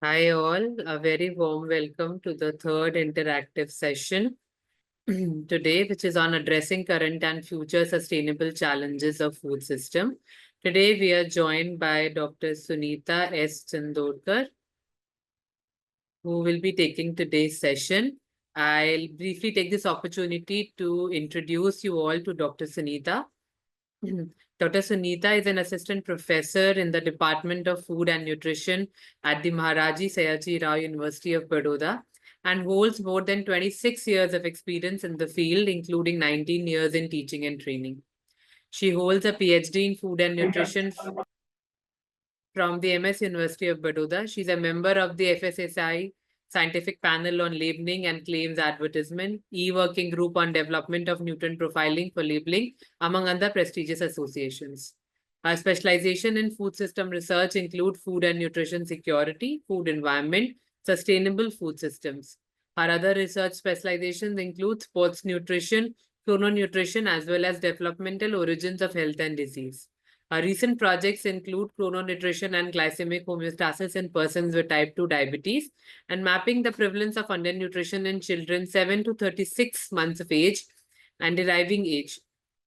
Hi all, a very warm welcome to the third interactive session today, which is on addressing current and future sustainable challenges of food system. Today we are joined by Dr. Sunita S. Chandorkar, who will be taking today's session. I'll briefly take this opportunity to introduce you all to Dr. Sunita. Dr. Sunita is an assistant professor in the Department of Food and Nutrition at the Maharaji Sayaji Rao University of Baroda and holds more than 26 years of experience in the field, including 19 years in teaching and training. She holds a PhD in food and nutrition from the MS University of Baroda. She's a member of the FSSI Scientific Panel on Labeling and Claims Advertisement, E-Working Group on Development of Nutrient Profiling for Labeling, among other prestigious associations. Her specialization in food system research include food and nutrition security, food environment, sustainable food systems. Her other research specializations include sports nutrition, chrononutrition, as well as developmental origins of health and disease. Recent projects include chrononutrition and glycemic homeostasis in persons with type 2 diabetes and mapping the prevalence of undernutrition in children 7 to 36 months of age and deriving age,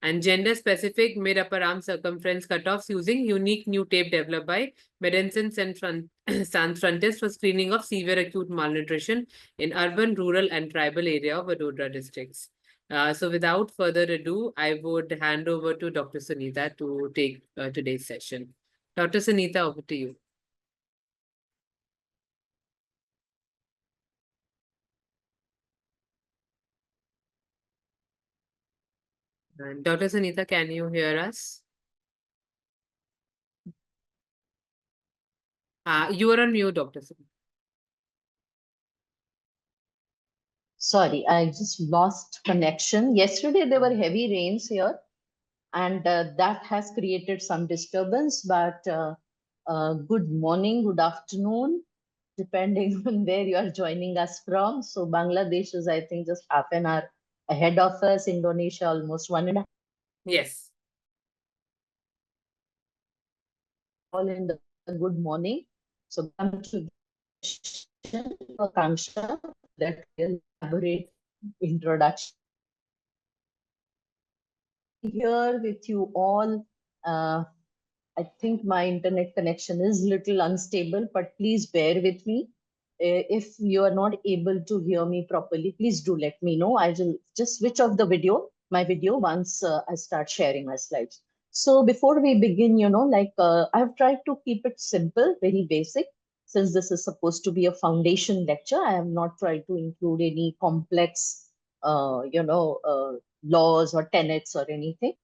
and gender-specific mid-upper arm circumference cutoffs using unique new tape developed by Medicines and Sans Frontiers for screening of severe acute malnutrition in urban, rural, and tribal area of Vadodara districts. So without further ado, I would hand over to Dr. Sunita to take today's session. Dr. Sunita, over to you. And Dr. Sunita, can you hear us? You are on mute, Dr. Sunita. Sorry, I just lost connection. Yesterday there were heavy rains here, and that has created some disturbance. But good morning, good afternoon, depending on where you are joining us from. So Bangladesh is, I think, just half an hour ahead of us. Indonesia almost 1.5 Yes. all in the good morning. So come to Akanksha, that will elaborate introduction here with you all. I think my internet connection is little unstable, but please bear with me. If you are not able to hear me properly, please do let me know. I will just switch off my video once I start sharing my slides. So before we begin, I've tried to keep it simple, very basic. Since this is supposed to be a foundation lecture, I have not tried to include any complex, laws or tenets or anything,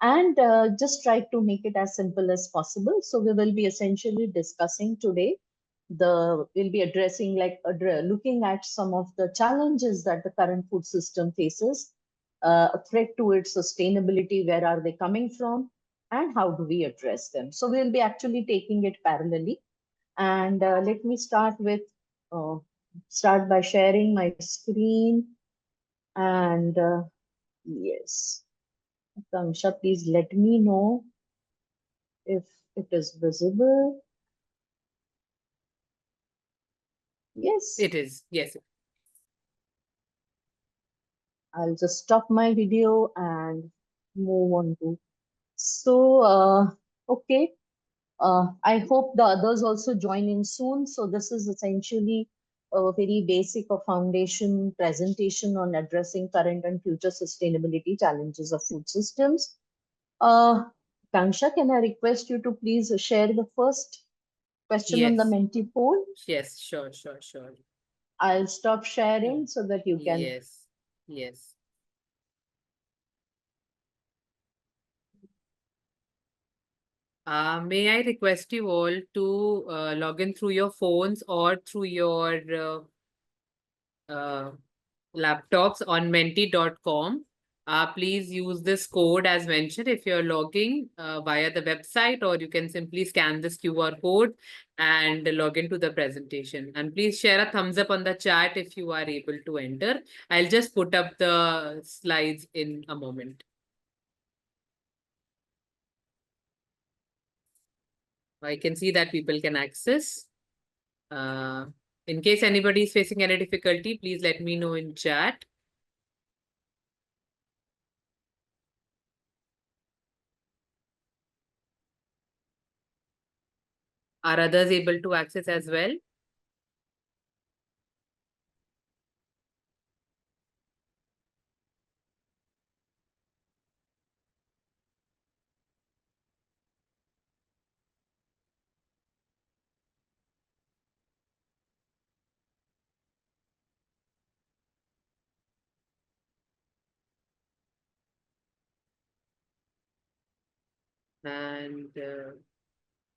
and just try to make it as simple as possible. So we will be essentially discussing today we'll be addressing looking at some of the challenges that the current food system faces, a threat to its sustainability, where are they coming from, and how do we address them. So we'll be actually taking it parallelly. And let me uh, start by sharing my screen. And yes, Kamsha, please let me know if it is visible. Yes, It is. Yes. I'll just stop my video and move on to. So, okay. I hope the others also join in soon. So this is essentially a very basic or foundation presentation on addressing current and future sustainability challenges of food systems. Kansha, can I request you to please share the first question on the Yes. Menti poll? Yes. Sure. Sure. Sure. I'll stop sharing so that you can. Yes. Yes. May I request you all to log in through your phones or through your uh, laptops on menti.com. Please use this code as mentioned if you're logging via the website, or you can simply scan this QR code and log into the presentation. And please share a thumbs up on the chat if you are able to enter. I'll just put up the slides in a moment. I can see that people can access. In case anybody is facing any difficulty, please let me know in chat. Are others able to access as well? And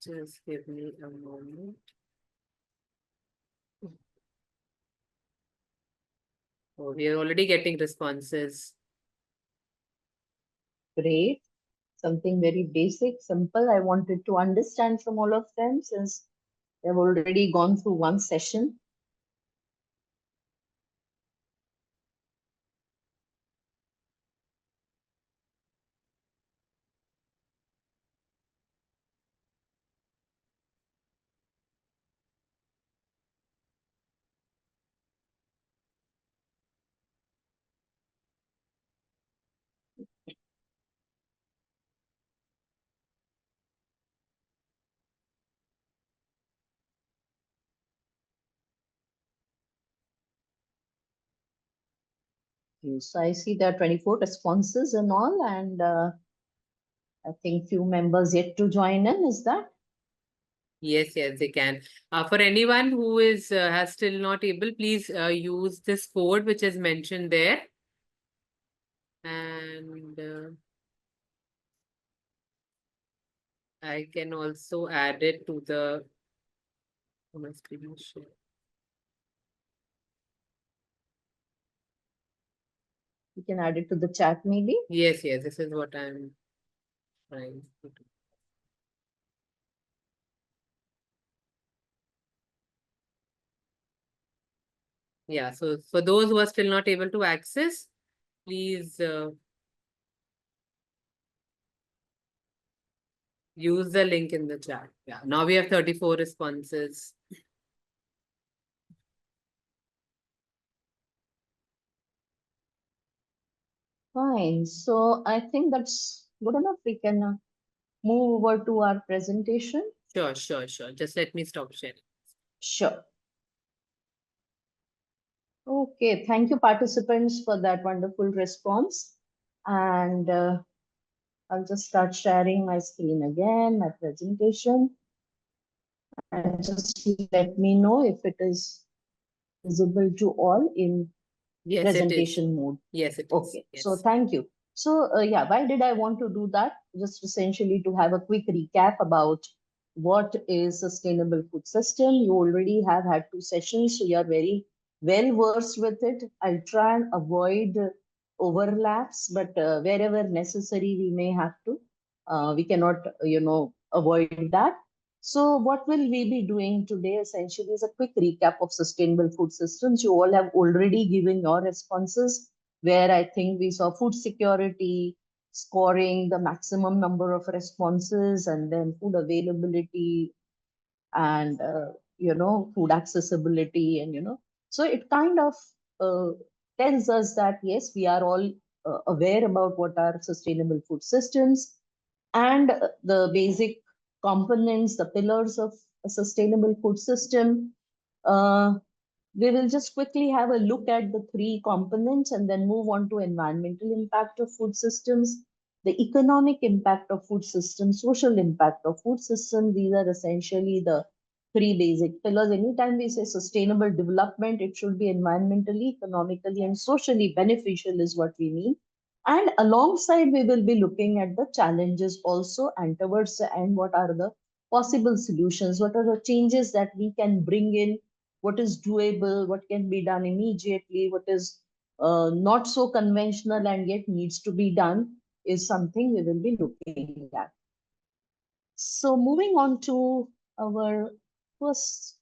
just give me a moment. Oh, we are already getting responses. Great. Something very basic, simple. I wanted to understand from all of them since they've already gone through one session. So I see there are 24 responses and all, and I think few members yet to join in. Is that? Yes, yes, they can. For anyone who is has still not able, please use this code which is mentioned there. And I can also add it to the my screen share. You can add it to the chat maybe. Yes, yes, this is what I'm trying to do. Yeah, so for those who are still not able to access, please use the link in the chat. Yeah, now we have 34 responses. Fine. So I think that's good enough. We can move over to our presentation. Sure, sure, sure. Just let me stop sharing. Sure. Okay, thank you participants for that wonderful response. And I'll just start sharing my screen again, my presentation. And just let me know if it is visible to all in Yes, it is. presentation mode. Yes, it is. Okay, Yes. so thank you. So yeah, why did I want to do that? Just essentially to have a quick recap about what is sustainable food system. You already have had two sessions, so you are very well versed with it. I'll try and avoid overlaps, but wherever necessary, we may have to. We cannot, avoid that. So what will we be doing today essentially is a quick recap of sustainable food systems. You all have already given your responses where I think we saw food security scoring the maximum number of responses, and then food availability and food accessibility, and so it kind of uh, tells us that yes, we are all aware about what are sustainable food systems and the basic components, the pillars of a sustainable food system. Uh, we will just quickly have a look at the three components and then move on to environmental impact of food systems, the economic impact of food systems, social impact of food systems. These are essentially the three basic pillars. Anytime we say sustainable development, it should be environmentally, economically, and socially beneficial is what we mean. And alongside, we will be looking at the challenges also, and towards the end, what are the possible solutions? What are the changes that we can bring in? What is doable? What can be done immediately? What is not so conventional and yet needs to be done is something we will be looking at. So moving on to our first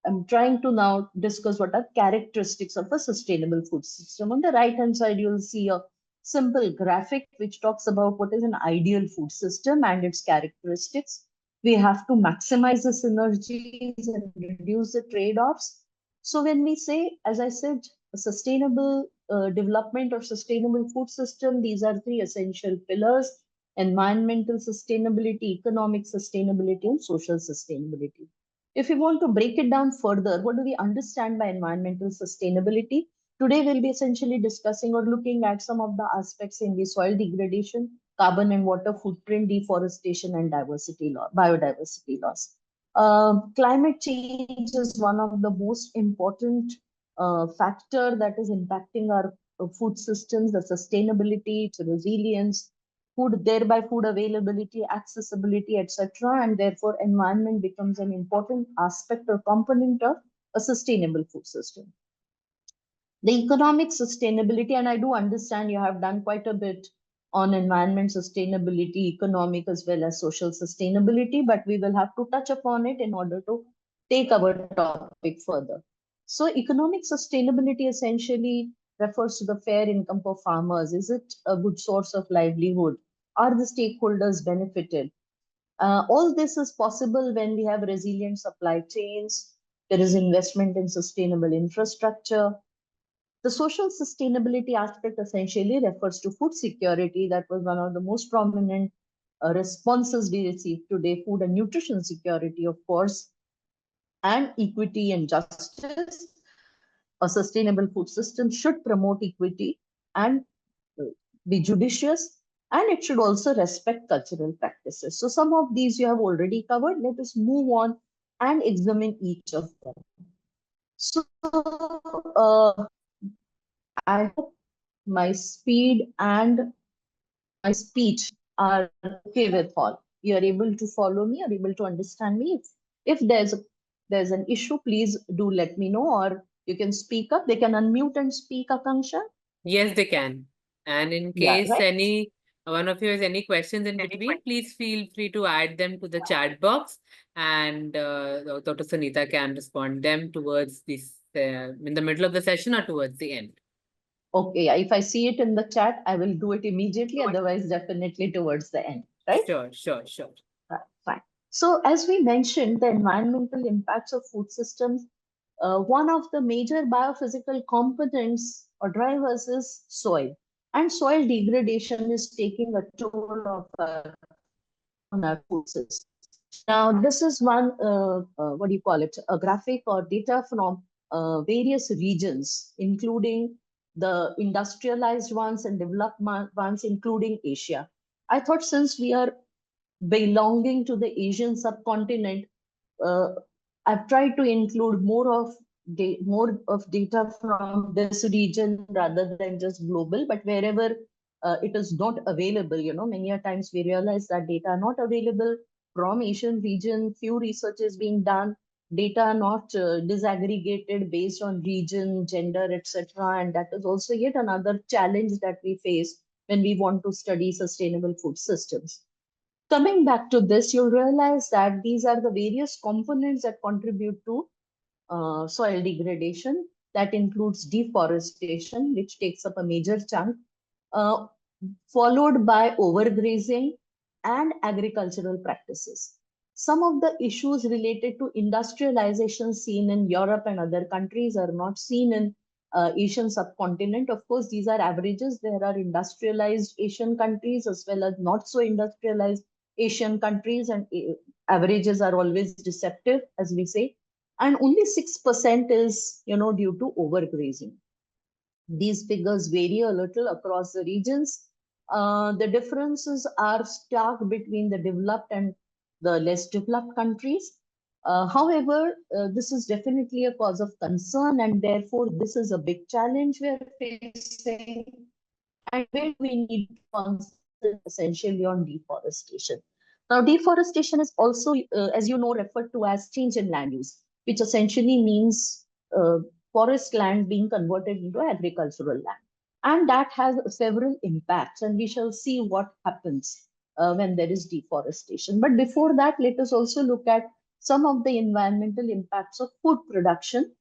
I'm trying to now discuss what are characteristics of a sustainable food system. On the right hand side, you'll see a simple graphic which talks about what is an ideal food system and its characteristics. We have to maximize the synergies and reduce the trade-offs. So when we say, as I said, a sustainable development or sustainable food system, these are three essential pillars: environmental sustainability, economic sustainability, and social sustainability. If we want to break it down further, what do we understand by environmental sustainability? Today, we'll be essentially discussing or looking at some of the aspects in the soil degradation, carbon and water footprint, deforestation, and biodiversity loss. Climate change is one of the most important factor that is impacting our food systems, the sustainability, its resilience, food, thereby food availability, accessibility, etc. And therefore, environment becomes an important aspect or component of a sustainable food system. The economic sustainability, and I do understand you have done quite a bit on environment sustainability, economic as well as social sustainability, but we will have to touch upon it in order to take our topic further. So economic sustainability essentially refers to the fair income for farmers. Is it a good source of livelihood? Are the stakeholders benefited? All this is possible when we have resilient supply chains, there is investment in sustainable infrastructure. The social sustainability aspect essentially refers to food security. That was one of the most prominent responses we received today: food and nutrition security, of course, and equity and justice. A sustainable food system should promote equity and uh, be judicious, and it should also respect cultural practices. So, some of these you have already covered. Let us move on and examine each of them. So, I hope my speed and my speech are okay with all. You are able to follow me, are able to understand me. If there's an issue, please do let me know, or you can speak up. They can unmute and speak, Akanksha. Yes, they can. And in Yeah, case right. any one of you has any questions in between, please feel free to add them to the chat box, and Dr. Sunita can respond them towards this in the middle of the session or towards the end. Okay, yeah. If I see it in the chat, I will do it immediately. Otherwise, definitely towards the end, right? Sure, sure, sure. Fine. So, as we mentioned, the environmental impacts of food systems, one of the major biophysical components or drivers is soil. And soil degradation is taking a toll on our food system. Now, this is one, what do you call it, a graphic or data from various regions, including the industrialized ones and developed ones, including Asia. I thought since we are belonging to the Asian subcontinent, uh, I've tried to include more of data from this region rather than just global. But wherever it is not available, many a times we realize that data are not available from Asian region. Few research is being done. Data are not disaggregated based on region, gender, etc. And that is also yet another challenge that we face when we want to study sustainable food systems. Coming back to this, you'll realize that these are the various components that contribute to soil degradation. That includes deforestation, which takes up a major chunk, uh, followed by overgrazing and agricultural practices. Some of the issues related to industrialization seen in Europe and other countries are not seen in Asian subcontinent. Of course, these are averages. There are industrialized Asian countries as well as not so industrialized Asian countries, and averages are always deceptive, as we say. And only 6% is, due to overgrazing. These figures vary a little across the regions. The differences are stark between the developed and the less developed countries. However, this is definitely a cause of concern, and therefore, this is a big challenge we're facing. And where we need to concentrate essentially on deforestation. Now, deforestation is also, as you know, referred to as change in land use, which essentially means forest land being converted into agricultural land. And that has several impacts, and we shall see what happens when there is deforestation. But before that, let us also look at some of the environmental impacts of food production.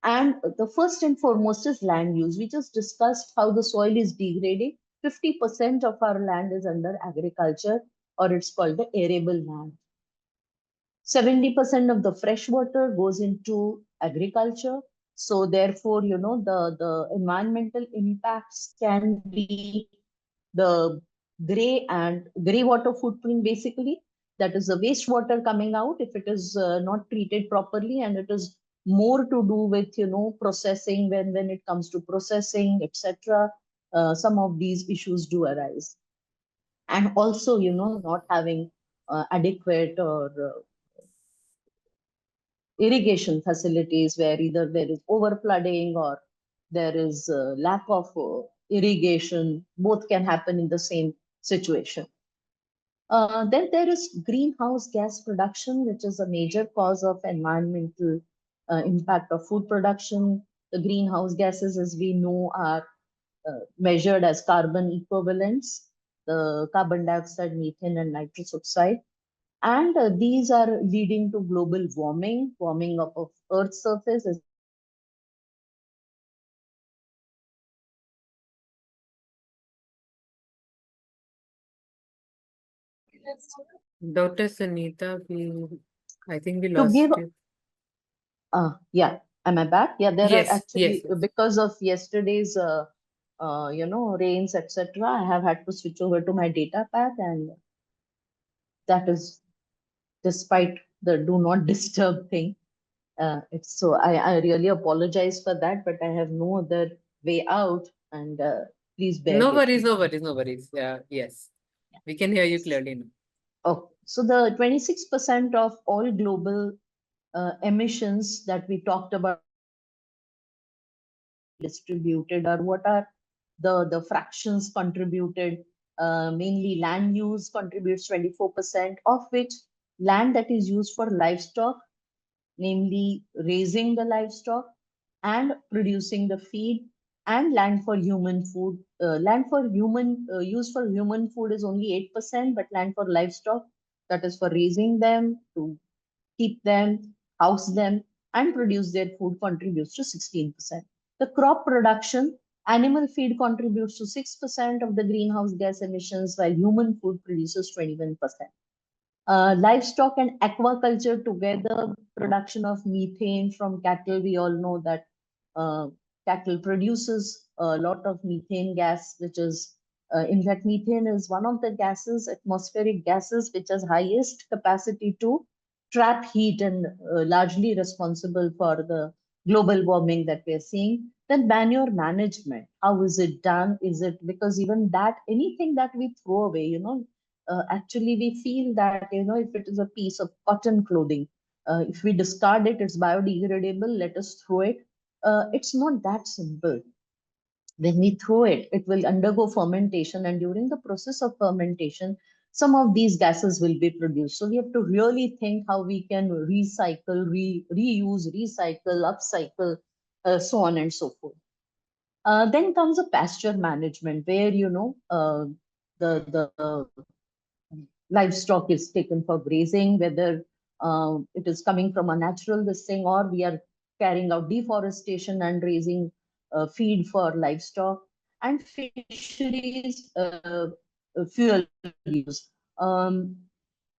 And the first and foremost is land use. We just discussed how the soil is degrading. 50% of our land is under agriculture, or it's called the arable land. 70% of the fresh water goes into agriculture. So therefore, the environmental impacts can be the gray water footprint, basically. That is the wastewater coming out if it is not treated properly, and it is more to do with, processing. When it comes to processing, etc., some of these issues do arise. And also, not having adequate or irrigation facilities, where either there is over flooding or there is lack of irrigation. Both can happen in the same situation. Then there is greenhouse gas production, which is a major cause of environmental impact of food production. The greenhouse gases, as we know, are measured as carbon equivalents, the carbon dioxide, methane, and nitrous oxide. And these are leading to global warming of Earth's surface. Dr. Sunita, I think we To lost give, you. yeah, am I back? Yeah, there are Yes, actually, yes. because of yesterday's, rains, etc., I have had to switch over to my data pack, and that is despite the do not disturb thing. It's so I really apologize for that, but I have no other way out, and please bear No with worries, me. no worries, no worries. Yes, we can hear you clearly now. Oh, so the 26% of all global emissions that we talked about distributed, or what are the fractions contributed? Mainly land use contributes 24%, of which land that is used for livestock, namely raising the livestock and producing the feed, and land for human food. Land for human use for human food is only 8%, but land for livestock, that is for raising them, to keep them, house them, and produce their food, contributes to 16%. The crop production, animal feed contributes to 6% of the greenhouse gas emissions, while human food produces 21%. Livestock and aquaculture together, production of methane from cattle. We all know that uh, cattle produces a lot of methane gas, which is, in fact, methane is one of the gases, atmospheric gases, which has highest capacity to trap heat, and largely responsible for the global warming that we are seeing. Then manure management, how is it done? Is it, because even that, anything that we throw away, actually we feel that, if it is a piece of cotton clothing, if we discard it, it's biodegradable, let us throw it. It's not that simple. When we throw it, it will undergo fermentation, and during the process of fermentation, some of these gases will be produced. So we have to really think how we can recycle, reuse, recycle, upcycle, so on and so forth. Then comes a pasture management, where, the livestock is taken for grazing, whether it is coming from a natural this thing, or we are carrying out deforestation and raising feed for livestock. And fisheries, fuel use.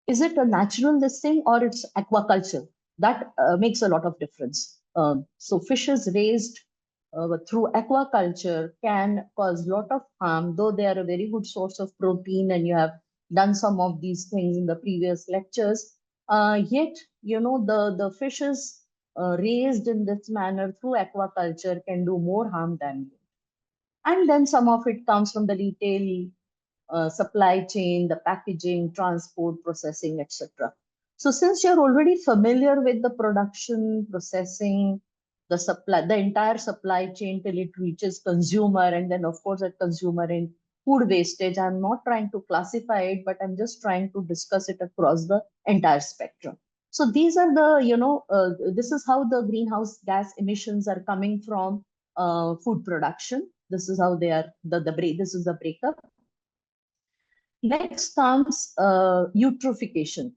Is it a natural this thing, or it's aquaculture? That makes a lot of difference. So fishes raised through aquaculture can cause a lot of harm, though they are a very good source of protein, and you have done some of these things in the previous lectures. Yet, the fishes raised in this manner through aquaculture can do more harm than good. And then some of it comes from the retail supply chain, the packaging, transport, processing, etc. So since you're already familiar with the production, processing, the supply, the entire supply chain till it reaches consumer, and then of course at consumer in food wastage, I'm not trying to classify it, but I'm just trying to discuss it across the entire spectrum. So these are the, this is how the greenhouse gas emissions are coming from food production. This is how they are, this is the breakup. Next comes eutrophication.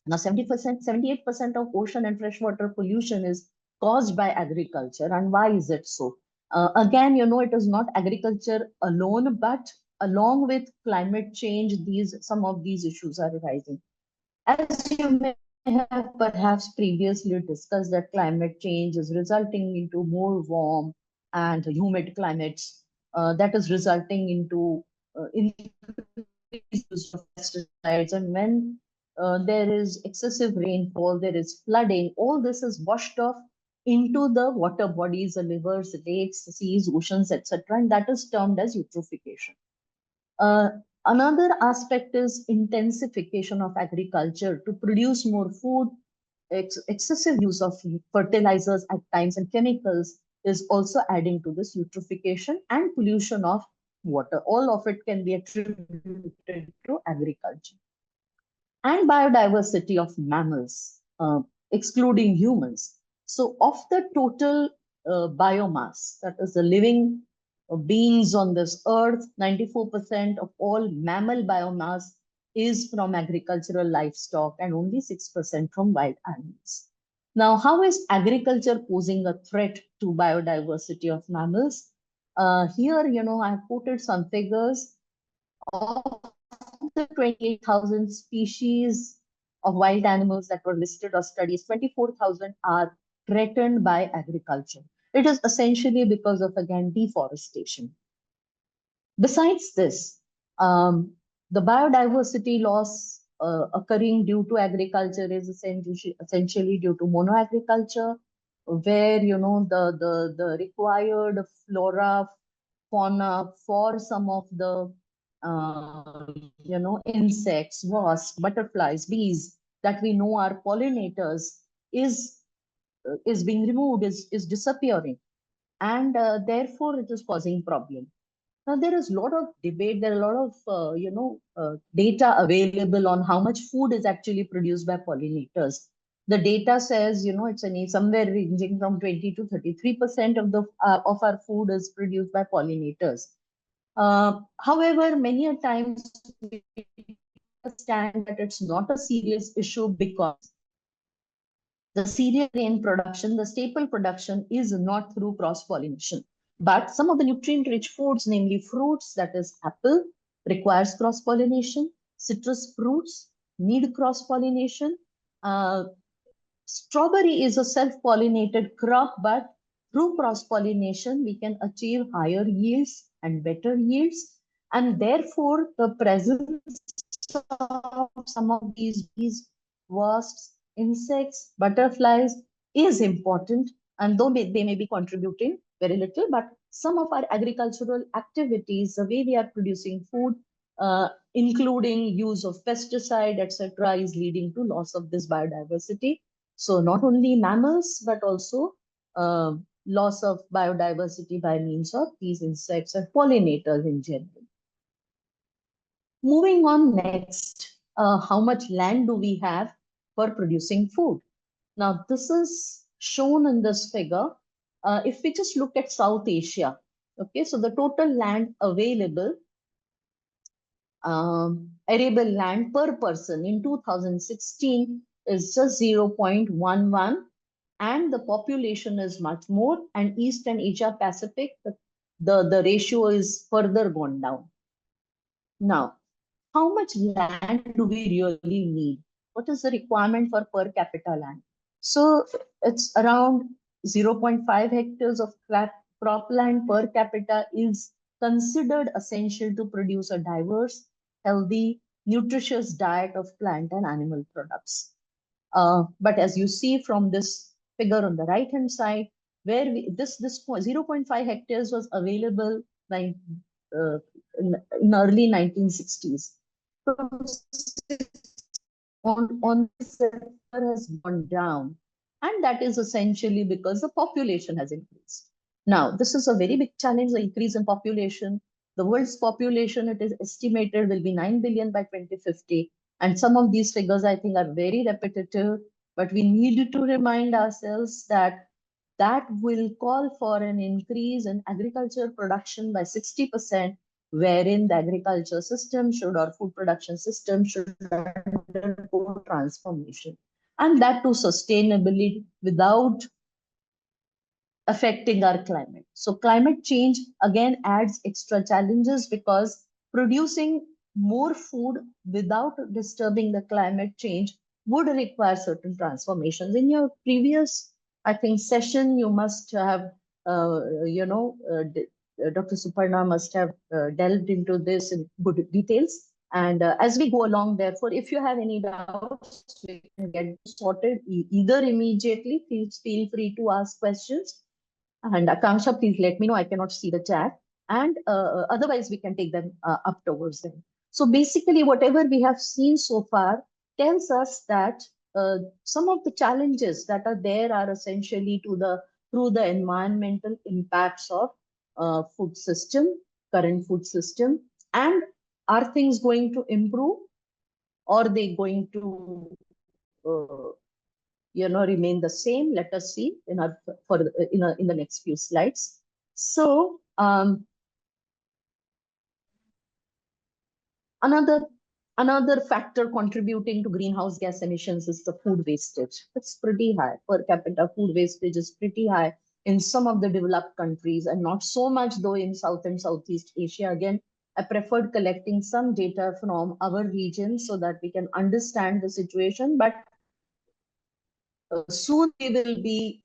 Now, 70%, 78% of ocean and freshwater pollution is caused by agriculture. And why is it so? Again, it is not agriculture alone, but along with climate change, some of these issues are arising. As you may have perhaps previously discussed that climate change is resulting into more warm and humid climates that is resulting into increased use of pesticides. And when there is excessive rainfall, there is flooding, all this is washed off into the water bodies, the rivers, lakes, seas, oceans, etc. And that is termed as eutrophication. Uh, Another aspect is intensification of agriculture to produce more food. Excessive use of fertilizers at times and chemicals is also adding to this eutrophication and pollution of water. All of it can be attributed to agriculture. And biodiversity of mammals, excluding humans. So, of the total biomass, that is the living beings on this earth, 94% of all mammal biomass is from agricultural livestock and only 6% from wild animals. Now, how is agriculture posing a threat to biodiversity of mammals? Here, I have quoted some figures. Of the 28,000 species of wild animals that were listed or studies, 24,000 are threatened by agriculture. It is essentially because of, again, deforestation. Besides this, the biodiversity loss occurring due to agriculture is essentially due to monoagriculture, where the required flora, fauna for some of the insects, wasps, butterflies, bees that we know are pollinators is being removed, is disappearing, and therefore it is causing problem. Now, there is a lot of debate, there are a lot of, data available on how much food is actually produced by pollinators. The data says, it's somewhere ranging from 20 to 33% of our food is produced by pollinators. However, many a times we understand that it's not a serious issue because the cereal grain production, the staple production, is not through cross-pollination. But some of the nutrient-rich foods, namely fruits, that is apple, requires cross-pollination. Citrus fruits need cross-pollination. Strawberry is a self-pollinated crop, but through cross-pollination, we can achieve higher yields and better yields. And therefore, the presence of some of these bees, wasps, insects, butterflies is important. And though they may be contributing very little, but some of our agricultural activities, the way we are producing food, including use of pesticide, etc., is leading to loss of this biodiversity. So not only mammals, but also loss of biodiversity by means of these insects and pollinators in general. Moving on next, how much land do we have for producing food? Now, this is shown in this figure. If we just look at South Asia, okay, so the total land available, arable land per person in 2016 is just 0.11, and the population is much more, and East and Asia Pacific, the ratio is further gone down. Now, how much land do we really need? What is the requirement for per capita land? So it's around 0.5 hectares of cropland per capita is considered essential to produce a diverse, healthy, nutritious diet of plant and animal products. But as you see from this figure on the right hand side, where this 0.5 hectares was available by in early 1960s. So on this sector has gone down, and that is essentially because the population has increased. Now, this is a very big challenge, the increase in population. The world's population, it is estimated, will be 9 billion by 2050. And some of these figures, I think, are very repetitive, but we need to remind ourselves that that will call for an increase in agriculture production by 60%, wherein the agriculture system should, or food production system should undergo transformation, and that too sustainably without affecting our climate. So climate change again adds extra challenges because producing more food without disturbing the climate change would require certain transformations. In your previous, I think, session, you must have, Dr. Suparna must have delved into this in good details. And as we go along, therefore, if you have any doubts, we can get sorted either immediately. Please feel free to ask questions. And Akanksha, please let me know. I cannot see the chat. And otherwise, we can take them up towards them. So basically, whatever we have seen so far tells us that some of the challenges that are there are essentially through the environmental impacts of food system, current food system, and are things going to improve, or are they going to remain the same? Let us see in the next few slides. So another factor contributing to greenhouse gas emissions is the food wastage. It's pretty high. Per capita food wastage is pretty high in some of the developed countries, and not so much though in South and Southeast Asia. Again, I preferred collecting some data from our region so that we can understand the situation, but soon we will be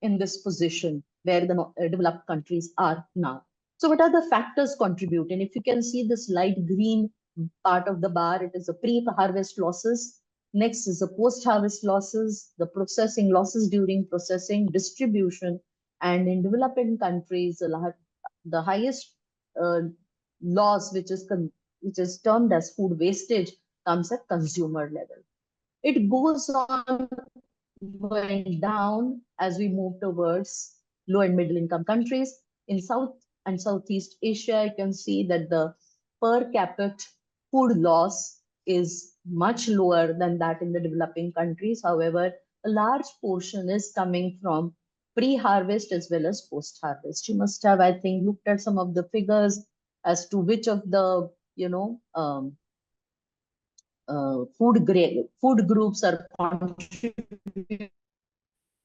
in this position where the developed countries are now. So what are the factors contributing? If you can see this light green part of the bar, it is the pre-harvest losses. Next is the post-harvest losses, the processing losses during processing, distribution, and in developing countries, the highest loss, which is termed as food wastage, comes at consumer level. It goes on going down as we move towards low and middle income countries. In South and Southeast Asia, you can see that the per capita food loss is much lower than that in the developing countries. However, a large portion is coming from pre-harvest as well as post-harvest. You must have, I think, looked at some of the figures as to which of the food groups are contributing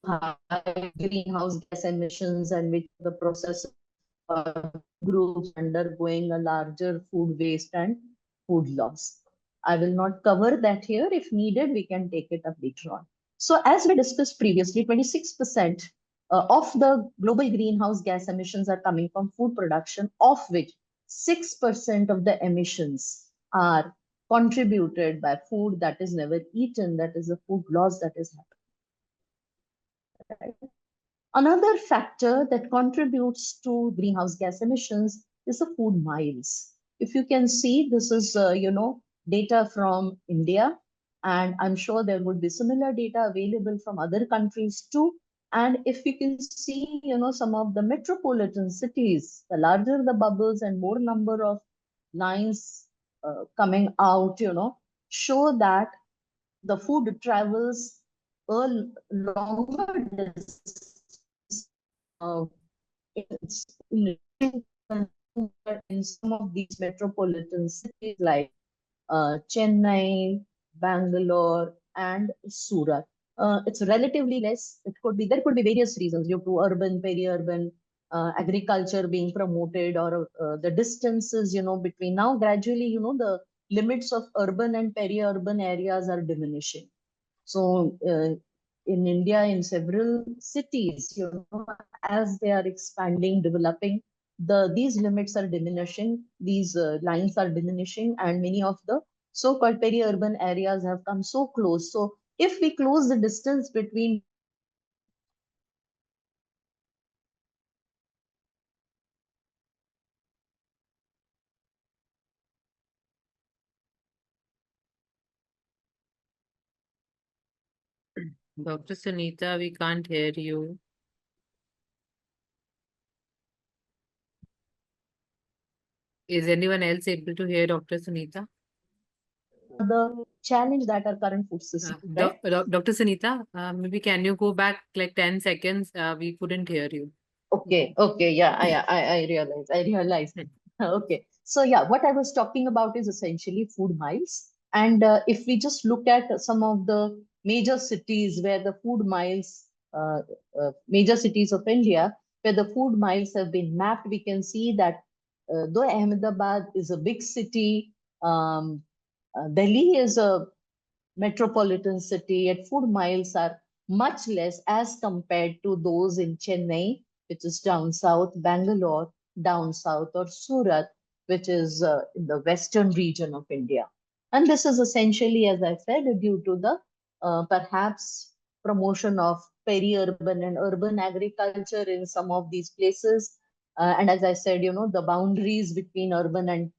high greenhouse gas emissions, and which the process groups undergoing a larger food waste and food loss. I will not cover that here. If needed, we can take it up later on. So as we discussed previously, 26% of the global greenhouse gas emissions are coming from food production, of which 6% of the emissions are contributed by food that is never eaten, that is the food loss that is happening. Right? Another factor that contributes to greenhouse gas emissions is the food miles. If you can see, this is data from India, and I'm sure there would be similar data available from other countries too. And if you can see, some of the metropolitan cities, the larger the bubbles and more number of lines coming out, show that the food travels a longer distance. In some of these metropolitan cities like Chennai, Bangalore, and Surat. It's relatively less. There could be various reasons due to urban, peri-urban, agriculture being promoted, or the distances, between. Now gradually, the limits of urban and peri-urban areas are diminishing. So in India, in several cities, as they are expanding, developing, these limits are diminishing, these lines are diminishing, and many of the so-called peri-urban areas have come so close. So if we close the distance between Dr. Sunita, we can't hear you. Is anyone else able to hear Dr. Sunita? the challenge that our current food system, right? Dr. Sunita, maybe can you go back like 10 seconds? We couldn't hear you. Okay, yeah, I realize. Okay, so yeah, what I was talking about is essentially food miles. And if we just look at some of the major cities where the food miles, major cities of India, where the food miles have been mapped, we can see that though Ahmedabad is a big city, Delhi is a metropolitan city, yet food miles are much less as compared to those in Chennai, which is down south, Bangalore, down south, or Surat, which is in the western region of India. And this is essentially, as I said, due to the perhaps promotion of peri-urban and urban agriculture in some of these places. And as I said, the boundaries between urban and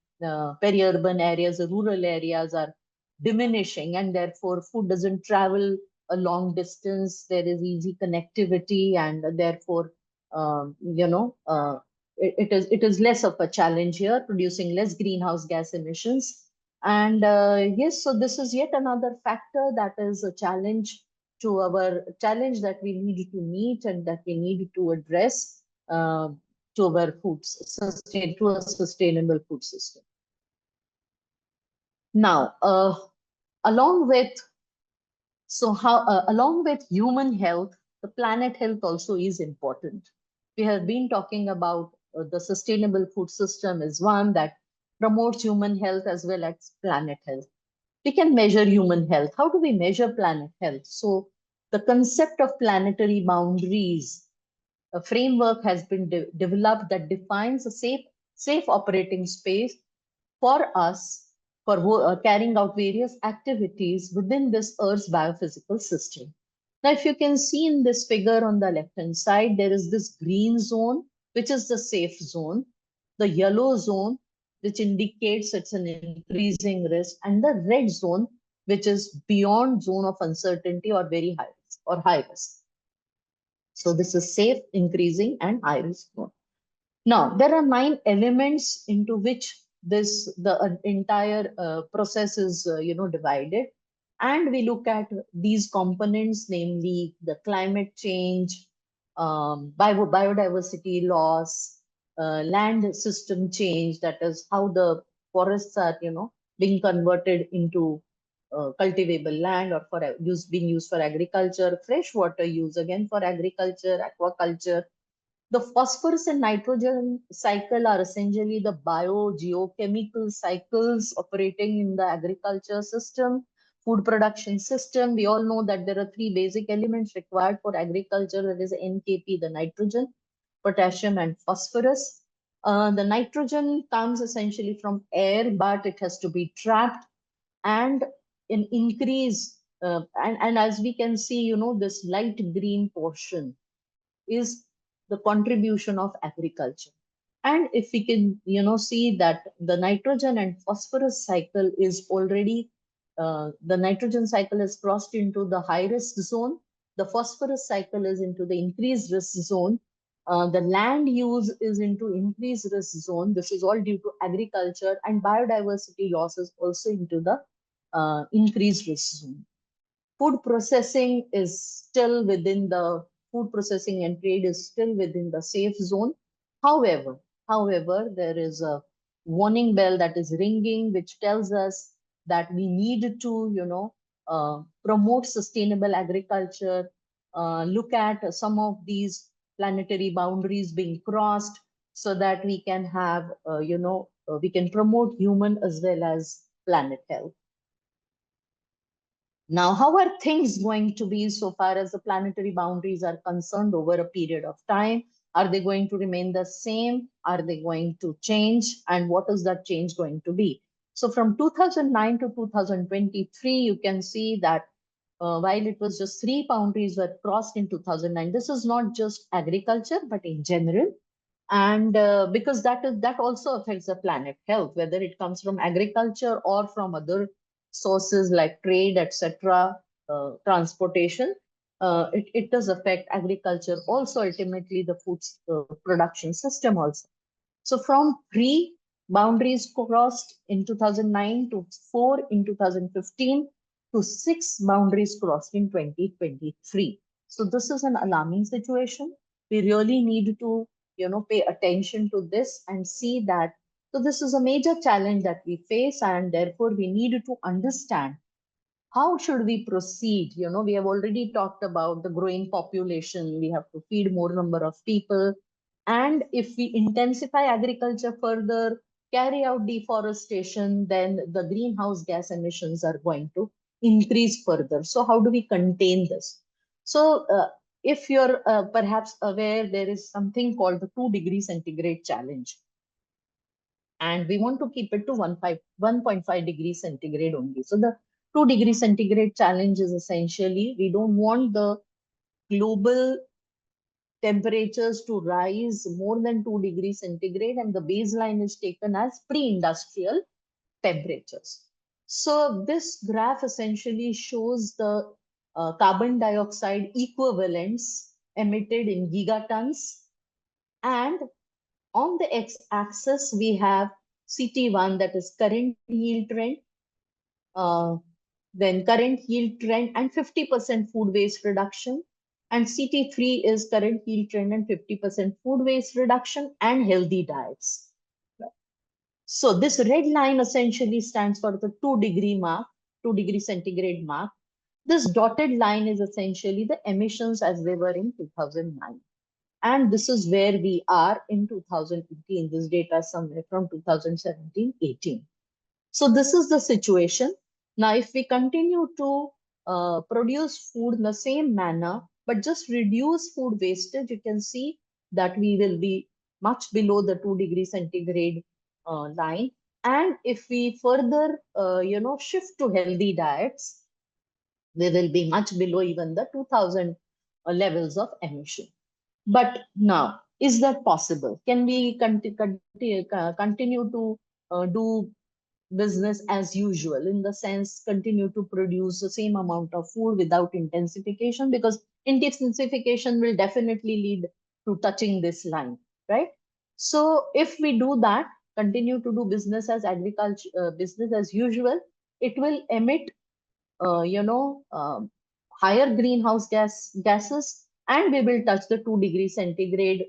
peri-urban areas, the rural areas are diminishing, and therefore food doesn't travel a long distance. There is easy connectivity, and therefore, it is less of a challenge here, producing less greenhouse gas emissions. And yes, so this is yet another factor that is a challenge that we need to meet and that we need to address to our to a sustainable food system. Now, along with along with human health, the planet health also is important. We have been talking about the sustainable food system is one that promotes human health as well as planet health. We can measure human health. How do we measure planet health? So the concept of planetary boundaries, a framework has been developed that defines a safe operating space for us for carrying out various activities within this Earth's biophysical system. Now, if you can see in this figure on the left-hand side, there is this green zone, which is the safe zone, the yellow zone, which indicates it's an increasing risk, and the red zone, which is beyond zone of uncertainty or very high risk or high risk. So this is safe, increasing, and high risk zone. Now, there are 9 elements into which the entire process is divided, and we look at these components, namely the climate change, biodiversity loss, land system change, that is how the forests are being converted into cultivable land or being used for agriculture, fresh water use again for agriculture, aquaculture. The phosphorus and nitrogen cycle are essentially the biogeochemical cycles operating in the agriculture system, food production system. We all know that there are 3 basic elements required for agriculture, that is NKP, the nitrogen, potassium, and phosphorus. The nitrogen comes essentially from air, but it has to be trapped and an increase. And as we can see, this light green portion is the contribution of agriculture. And if we can, see that the nitrogen and phosphorus cycle is already, the nitrogen cycle is crossed into the high risk zone. The phosphorus cycle is into the increased risk zone. The land use is into increased risk zone. This is all due to agriculture, and biodiversity loss is also into the increased risk zone. Food processing is still within the food processing and trade is still within the safe zone. However, there is a warning bell that is ringing, which tells us that we need to, promote sustainable agriculture, look at some of these planetary boundaries being crossed so that we can have, we can promote human as well as planet health. Now, how are things going to be so far as the planetary boundaries are concerned over a period of time? Are they going to remain the same? Are they going to change? And what is that change going to be? So from 2009 to 2023, you can see that while it was just 3 boundaries were crossed in 2009, this is not just agriculture, but in general. And because that also affects the planet health, whether it comes from agriculture or from other sources like trade, etc., transportation, it does affect agriculture also, ultimately the food production system also. So from 3 boundaries crossed in 2009 to 4 in 2015 to 6 boundaries crossed in 2023. So this is an alarming situation. We really need to pay attention to this and see that. So this is a major challenge that we face, and therefore we need to understand how should we proceed. We have already talked about the growing population. We have to feed more number of people. And if we intensify agriculture further, carry out deforestation, then the greenhouse gas emissions are going to increase further. So how do we contain this? So if you're perhaps aware, there is something called the 2 degree centigrade challenge. And we want to keep it to 1.5 degrees centigrade only. So the 2 degree centigrade challenge is essentially, we don't want the global temperatures to rise more than 2 degrees centigrade, and the baseline is taken as pre-industrial temperatures. So this graph essentially shows the carbon dioxide equivalents emitted in gigatons, and on the x-axis we have CT1, that is current yield trend, then current yield trend and 50% food waste reduction, and CT3 is current yield trend and 50% food waste reduction and healthy diets. So this red line essentially stands for the 2 degree mark, 2 degree centigrade mark. This dotted line is essentially the emissions as they were in 2009. And this is where we are in 2018. This data is somewhere from 2017-18. So this is the situation. Now, if we continue to produce food in the same manner, but just reduce food wastage, you can see that we will be much below the 2 degree centigrade line. And if we further, shift to healthy diets, we will be much below even the 2000 levels of emission. But now, is that possible? Can we continue to do business as usual, in the sense continue to produce the same amount of food without intensification? Because intensification will definitely lead to touching this line, right? So if we do that, continue to do business as agriculture, business as usual, it will emit, higher greenhouse gases, and we will touch the 2 degree centigrade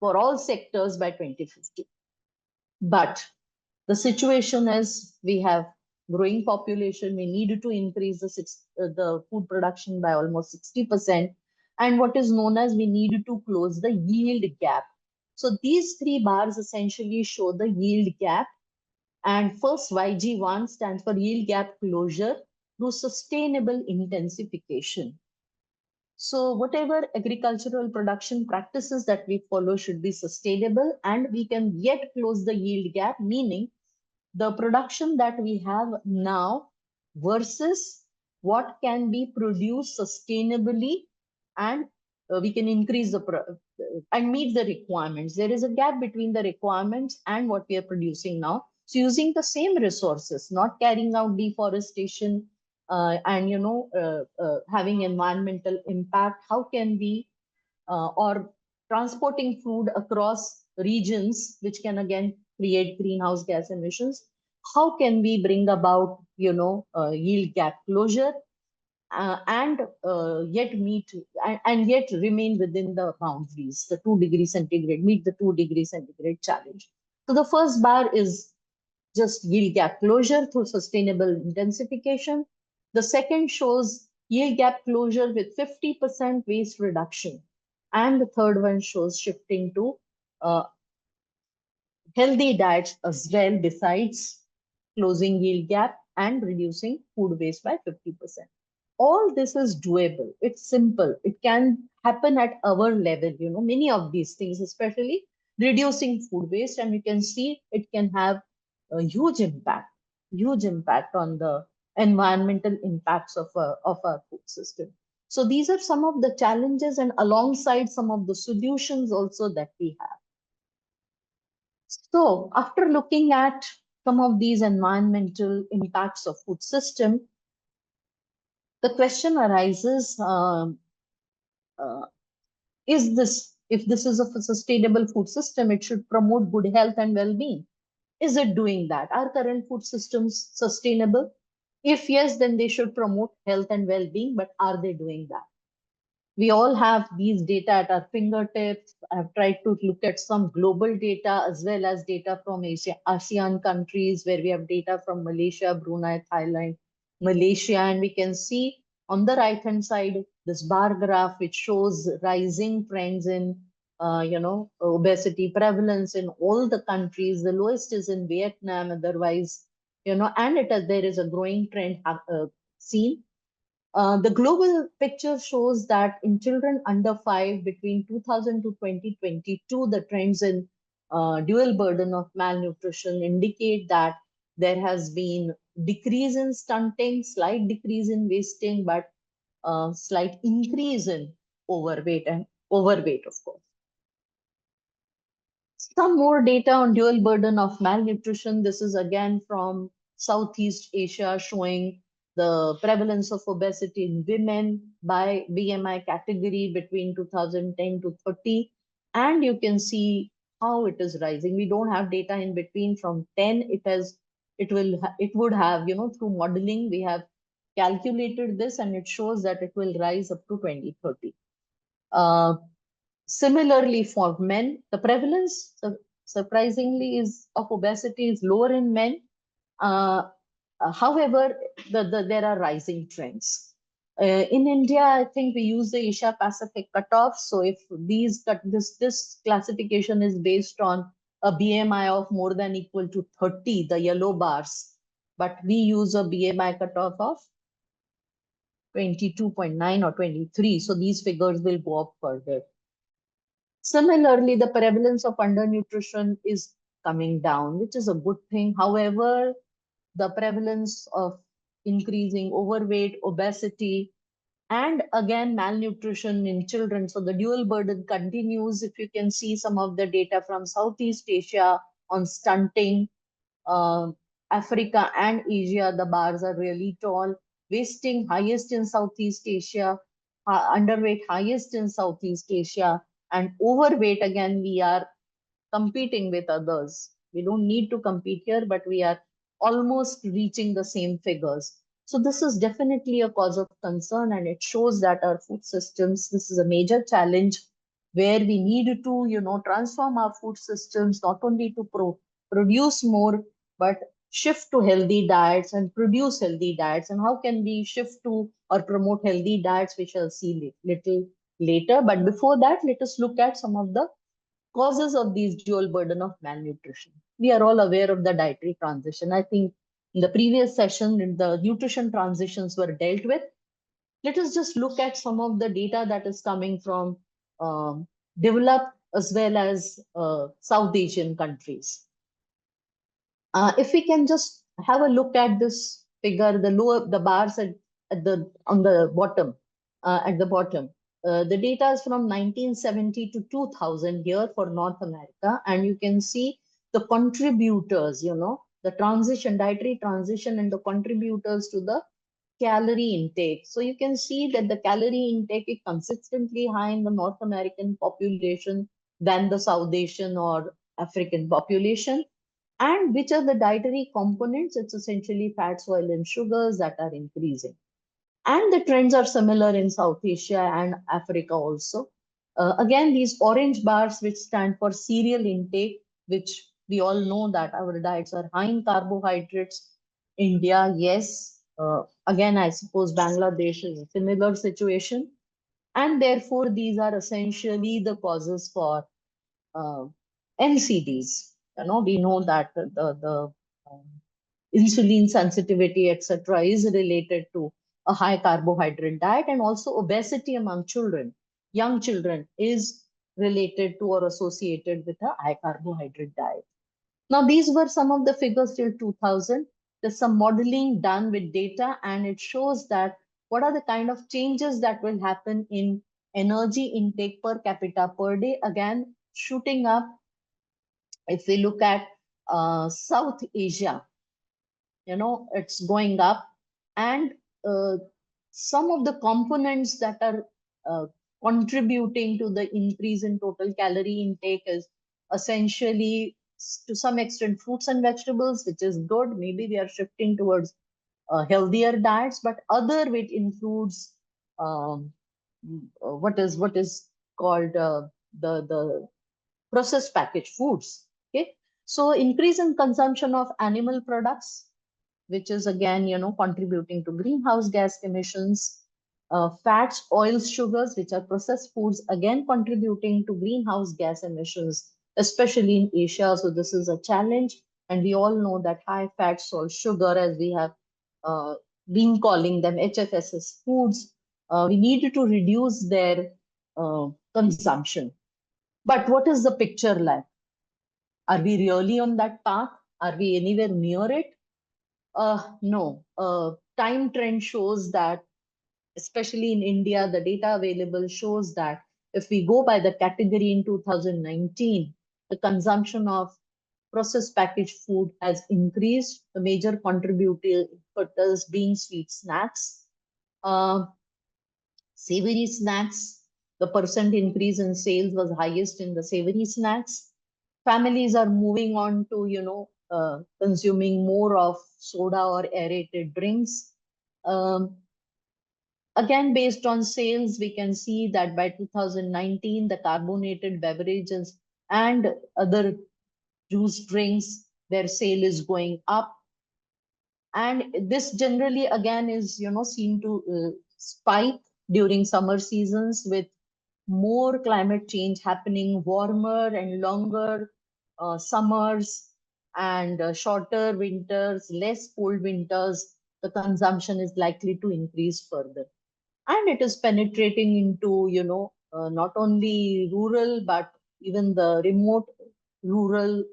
for all sectors by 2050. But the situation is, we have growing population, we need to increase the food production by almost 60%, and what is known as, we need to close the yield gap. So these three bars essentially show the yield gap, and first YG1 stands for yield gap closure through sustainable intensification. So whatever agricultural production practices that we follow should be sustainable, and we can yet close the yield gap, meaning the production that we have now versus what can be produced sustainably, and we can increase and meet the requirements. There is a gap between the requirements and what we are producing now. So using the same resources, not carrying out deforestation, and having environmental impact, how can we, or transporting food across regions, which can again create greenhouse gas emissions, how can we bring about yield gap closure, and yet meet and yet remain within the boundaries, the 2 degree centigrade, meet the 2 degree centigrade challenge. So the first bar is just yield gap closure through sustainable intensification. The second shows yield gap closure with 50% waste reduction. And the third one shows shifting to healthy diets as well, besides closing yield gap and reducing food waste by 50%. All this is doable. It's simple. It can happen at our level, many of these things, especially reducing food waste. And you can see it can have a huge impact on the environmental impacts of our food system. So these are some of the challenges, and alongside some of the solutions also that we have. So after looking at some of these environmental impacts of food system, the question arises, if this is a sustainable food system, it should promote good health and well-being. Is it doing that? Are current food systems sustainable? If yes, then they should promote health and well-being, but are they doing that? We all have these data at our fingertips. I've tried to look at some global data as well as data from ASEAN countries, where we have data from Malaysia, Brunei, Thailand, Malaysia, and we can see on the right-hand side this bar graph, which shows rising trends in obesity prevalence in all the countries. The lowest is in Vietnam, otherwise, and there is a growing trend seen. The global picture shows that in children under 5 between 2000 to 2022, the trends in dual burden of malnutrition indicate that there has been decrease in stunting, slight decrease in wasting, but slight increase in overweight, of course. Some more data on dual burden of malnutrition. This is again from Southeast Asia, showing the prevalence of obesity in women by BMI category between 2010 to 30. And you can see how it is rising. We don't have data in between from 10. It would have, through modeling, we have calculated this, and it shows that it will rise up to 2030. Similarly, for men, the prevalence, surprisingly, of obesity is lower in men. However, there are rising trends. In India, I think we use the Asia Pacific cutoff. So if this classification is based on a BMI of more than equal to 30, the yellow bars, but we use a BMI cutoff of 22.9 or 23. So these figures will go up further. Similarly, the prevalence of undernutrition is coming down, which is a good thing. However, the prevalence of increasing overweight, obesity, and again, malnutrition in children. So the dual burden continues. If you can see some of the data from Southeast Asia on stunting, Africa and Asia, the bars are really tall. Wasting highest in Southeast Asia, underweight highest in Southeast Asia, and overweight, again, we are competing with others. We don't need to compete here, but we are almost reaching the same figures. So this is definitely a cause of concern, and it shows that our food systems, this is a major challenge where we need to, transform our food systems, not only to produce more, but shift to healthy diets and produce healthy diets. And how can we shift to or promote healthy diets? We shall see little later. But before that, let us look at some of the causes of these dual burden of malnutrition. We are all aware of the dietary transition. I think in the previous session, the nutrition transitions were dealt with. Let us just look at some of the data that is coming from developed as well as South Asian countries. If we can just have a look at this figure, the bars on the bottom, at the bottom. The data is from 1970 to 2000 here for North America, and you can see the contributors, the dietary transition and the contributors to the calorie intake. So you can see that the calorie intake is consistently high in the North American population than the South Asian or African population. And which are the dietary components? It's essentially fats, oil, and sugars that are increasing. And the trends are similar in South Asia and Africa also. Again, these orange bars, which stand for cereal intake, which we all know that our diets are high in carbohydrates. India, yes. Again, I suppose Bangladesh is a similar situation. And therefore, these are essentially the causes for NCDs. We know that the insulin sensitivity, etc., is related to a high carbohydrate diet, and also obesity among children, young children, is related to or associated with a high carbohydrate diet. Now, these were some of the figures till 2000. There's some modeling done with data, and it shows that what are the kind of changes that will happen in energy intake per capita per day. Again, shooting up. If we look at South Asia, it's going up. And some of the components that are contributing to the increase in total calorie intake is essentially, to some extent, fruits and vegetables, which is good. Maybe we are shifting towards healthier diets, but other, which includes what is called the processed packaged foods. Okay, so increase in consumption of animal products, which is again, contributing to greenhouse gas emissions. Fats, oils, sugars, which are processed foods, again contributing to greenhouse gas emissions, especially in Asia. So this is a challenge. And we all know that high fat, salt, sugar, as we have been calling them HFSS foods. We need to reduce their consumption. But what is the picture like? Are we really on that path? Are we anywhere near it? No. Time trend shows that, especially in India, the data available shows that if we go by the category in 2019, the consumption of processed packaged food has increased, the major contributors being sweet snacks, uh, savory snacks. The percent increase in sales was highest in the savory snacks. Families are moving on to, consuming more of soda or aerated drinks. Um, Again, based on sales, we can see that by 2019, the carbonated beverages and other juice drinks, their sale is going up. And this generally, again, is, seen to spike during summer seasons with more climate change happening, warmer and longer summers and shorter winters, less cold winters. The consumption is likely to increase further, and it is penetrating into not only rural but even the remote rural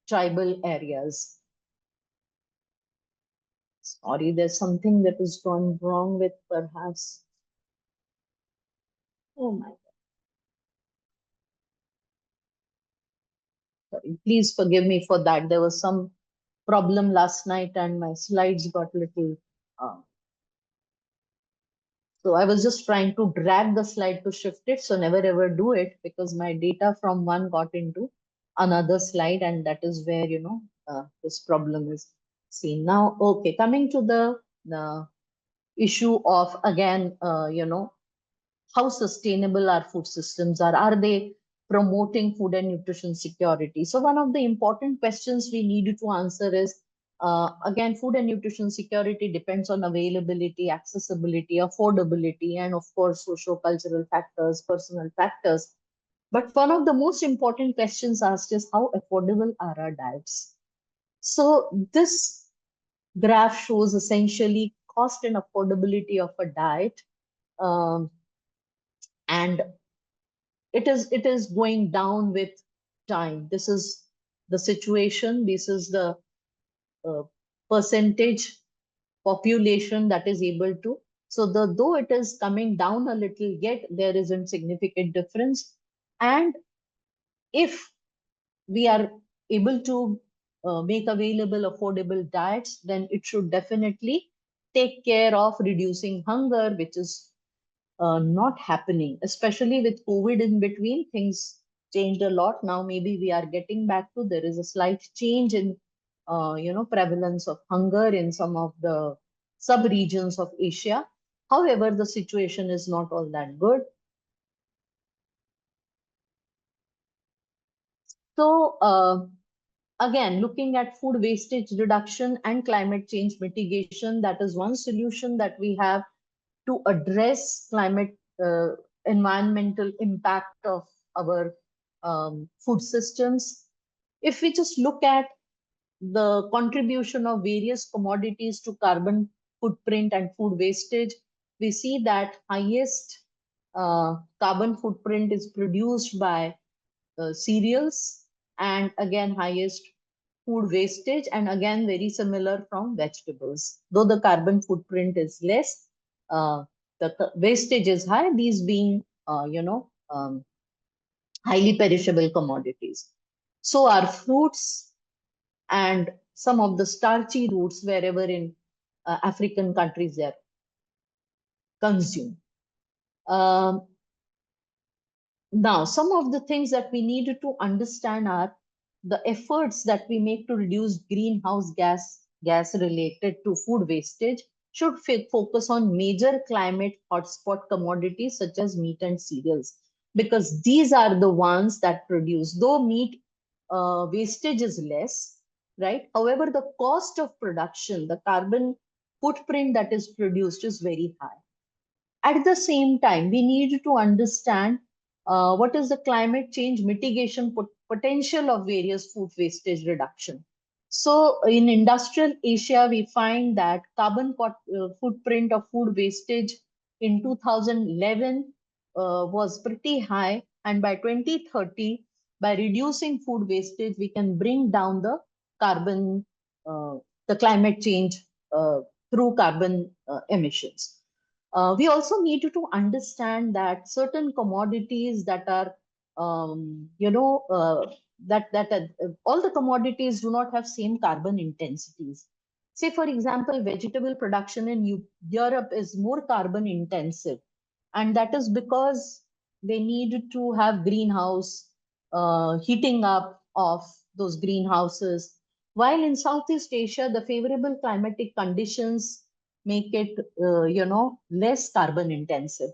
tribal areas. Sorry, there's something that is gone wrong with perhaps. Oh my, sorry, please forgive me for that. There was some problem last night and my slides got little uh, so I was just trying to drag the slide to shift it. So never ever do it, because my data from one got into another slide, and that is where, this problem is seen. Now, okay, coming to the issue of, again, how sustainable our food systems are. Are they promoting food and nutrition security? So one of the important questions we need to answer is, again, food and nutrition security depends on availability, accessibility, affordability, and of course, socio-cultural factors, personal factors. But one of the most important questions asked is, how affordable are our diets? So this graph shows essentially cost and affordability of a diet. Um, and it is going down with time. This is the situation. This is the uh, percentage population that is able to. So though it is coming down a little, yet there isn't significant difference. And if we are able to make available affordable diets, then it should definitely take care of reducing hunger, which is not happening, especially with COVID in between. Things changed a lot. Now maybe we are getting back to, there is a slight change in prevalence of hunger in some of the sub regions of Asia. However, the situation is not all that good. So again, looking at food wastage reduction and climate change mitigation, that is one solution that we have to address climate environmental impact of our food systems. If we just look at the contribution of various commodities to carbon footprint and food wastage, we see that highest carbon footprint is produced by cereals, and again highest food wastage, and again very similar from vegetables. Though the carbon footprint is less, the wastage is high, these being highly perishable commodities. So are fruits and some of the starchy roots wherever in African countries they are consumed. Um, Now, some of the things that we need to understand are the efforts that we make to reduce greenhouse gas related to food wastage should focus on major climate hotspot commodities such as meat and cereals, because these are the ones that produce, though meat wastage is less, right? However, the cost of production, the carbon footprint that is produced is very high. At the same time, we need to understand what is the climate change mitigation potential of various food wastage reduction. So in industrial Asia, we find that footprint of food wastage in 2011 was pretty high. And by 2030, by reducing food wastage, we can bring down carbon, uh, the climate change through carbon emissions. We also need to understand that certain commodities that are, all the commodities do not have same carbon intensities. Say, for example, vegetable production in Europe is more carbon intensive, and that is because they need to have greenhouse heating up of those greenhouses. While in Southeast Asia, the favorable climatic conditions make it, less carbon intensive.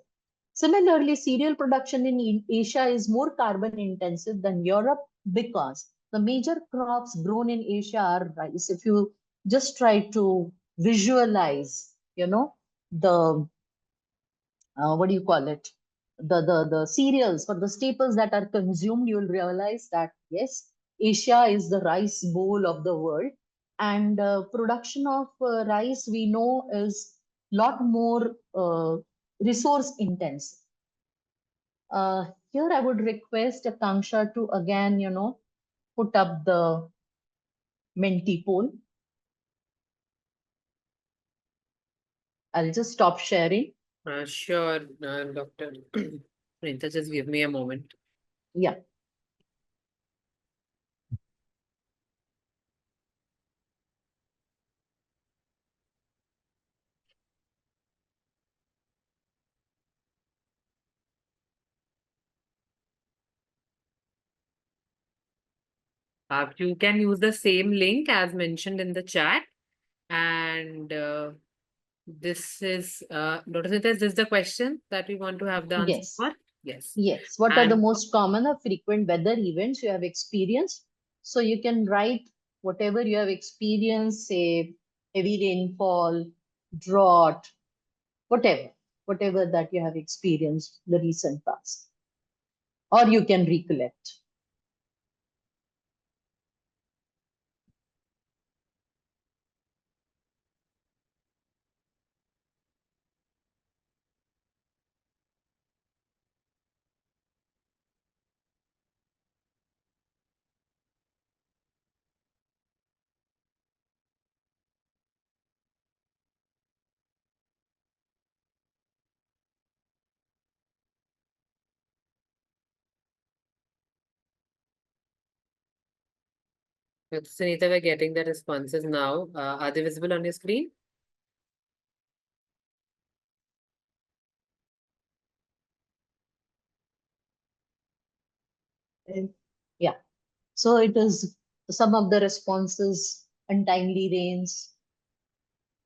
Similarly, cereal production in Asia is more carbon intensive than Europe because the major crops grown in Asia are rice. If you just try to visualize, the what do you call it? The cereals or the staples that are consumed, you'll realize that yes, Asia is the rice bowl of the world, and production of rice we know is lot more resource intensive. Here I would request Akanksha to again, put up the Menti poll. I'll just stop sharing. Sure, Dr. Printa, just give me a moment. Yeah. You can use the same link as mentioned in the chat. And this is, Dr. Sita, is this the question that we want to have the answer Yes. for? Yes. Yes. What are the And most common or frequent weather events you have experienced? So you can write whatever you have experienced, say heavy rainfall, drought, whatever that you have experienced the recent past, or you can recollect. Sunita, we're getting the responses now. Are they visible on your screen? Yeah. So it is some of the responses: untimely rains,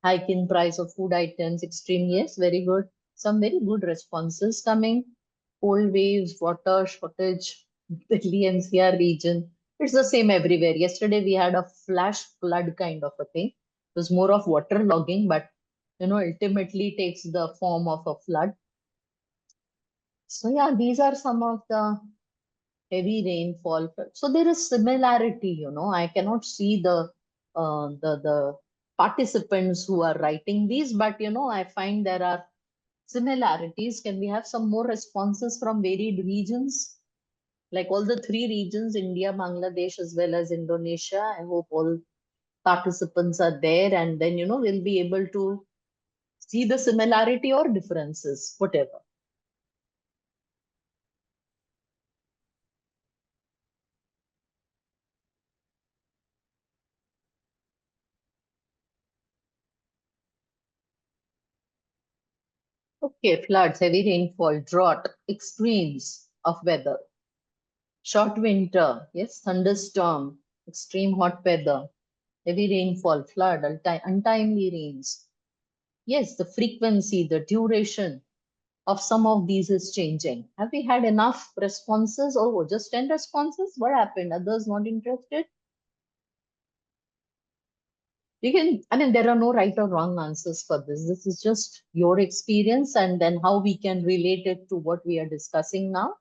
hike in price of food items, extreme. Yes, very good. Some very good responses coming. Cold waves, water shortage, Delhi NCR region. It's the same everywhere. Yesterday we had a flash flood kind of a thing. It was more of water logging, but ultimately takes the form of a flood. So yeah, these are some of the heavy rainfall. So there is similarity, I cannot see the participants who are writing these, but I find there are similarities. Can we have some more responses from varied regions? Like all the three regions, India, Bangladesh, as well as Indonesia. I hope all participants are there, and then we'll be able to see the similarity or differences, whatever. Okay, floods, heavy rainfall, drought, extremes of weather, short winter, yes, thunderstorm, extreme hot weather, heavy rainfall, flood, untimely rains. Yes, the frequency, the duration of some of these is changing. Have we had enough responses? Oh, just 10 responses? What happened? Others not interested? There are no right or wrong answers for this. This is just your experience and then how we can relate it to what we are discussing now.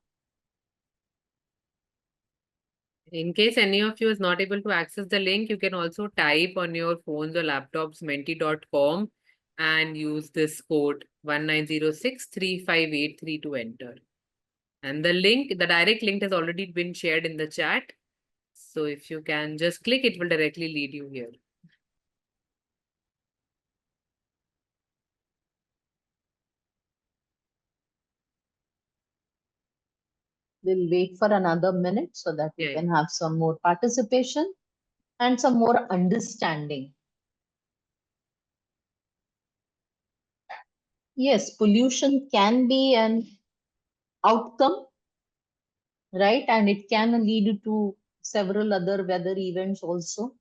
In case any of you is not able to access the link, you can also type on your phones or laptops menti.com and use this code 19063583 to enter. And the link, the direct link has already been shared in the chat. So if you can just click, it will directly lead you here. We'll wait for another minute so that we can have some more participation and some more understanding. Yes, pollution can be an outcome, right? And it can lead to several other weather events also.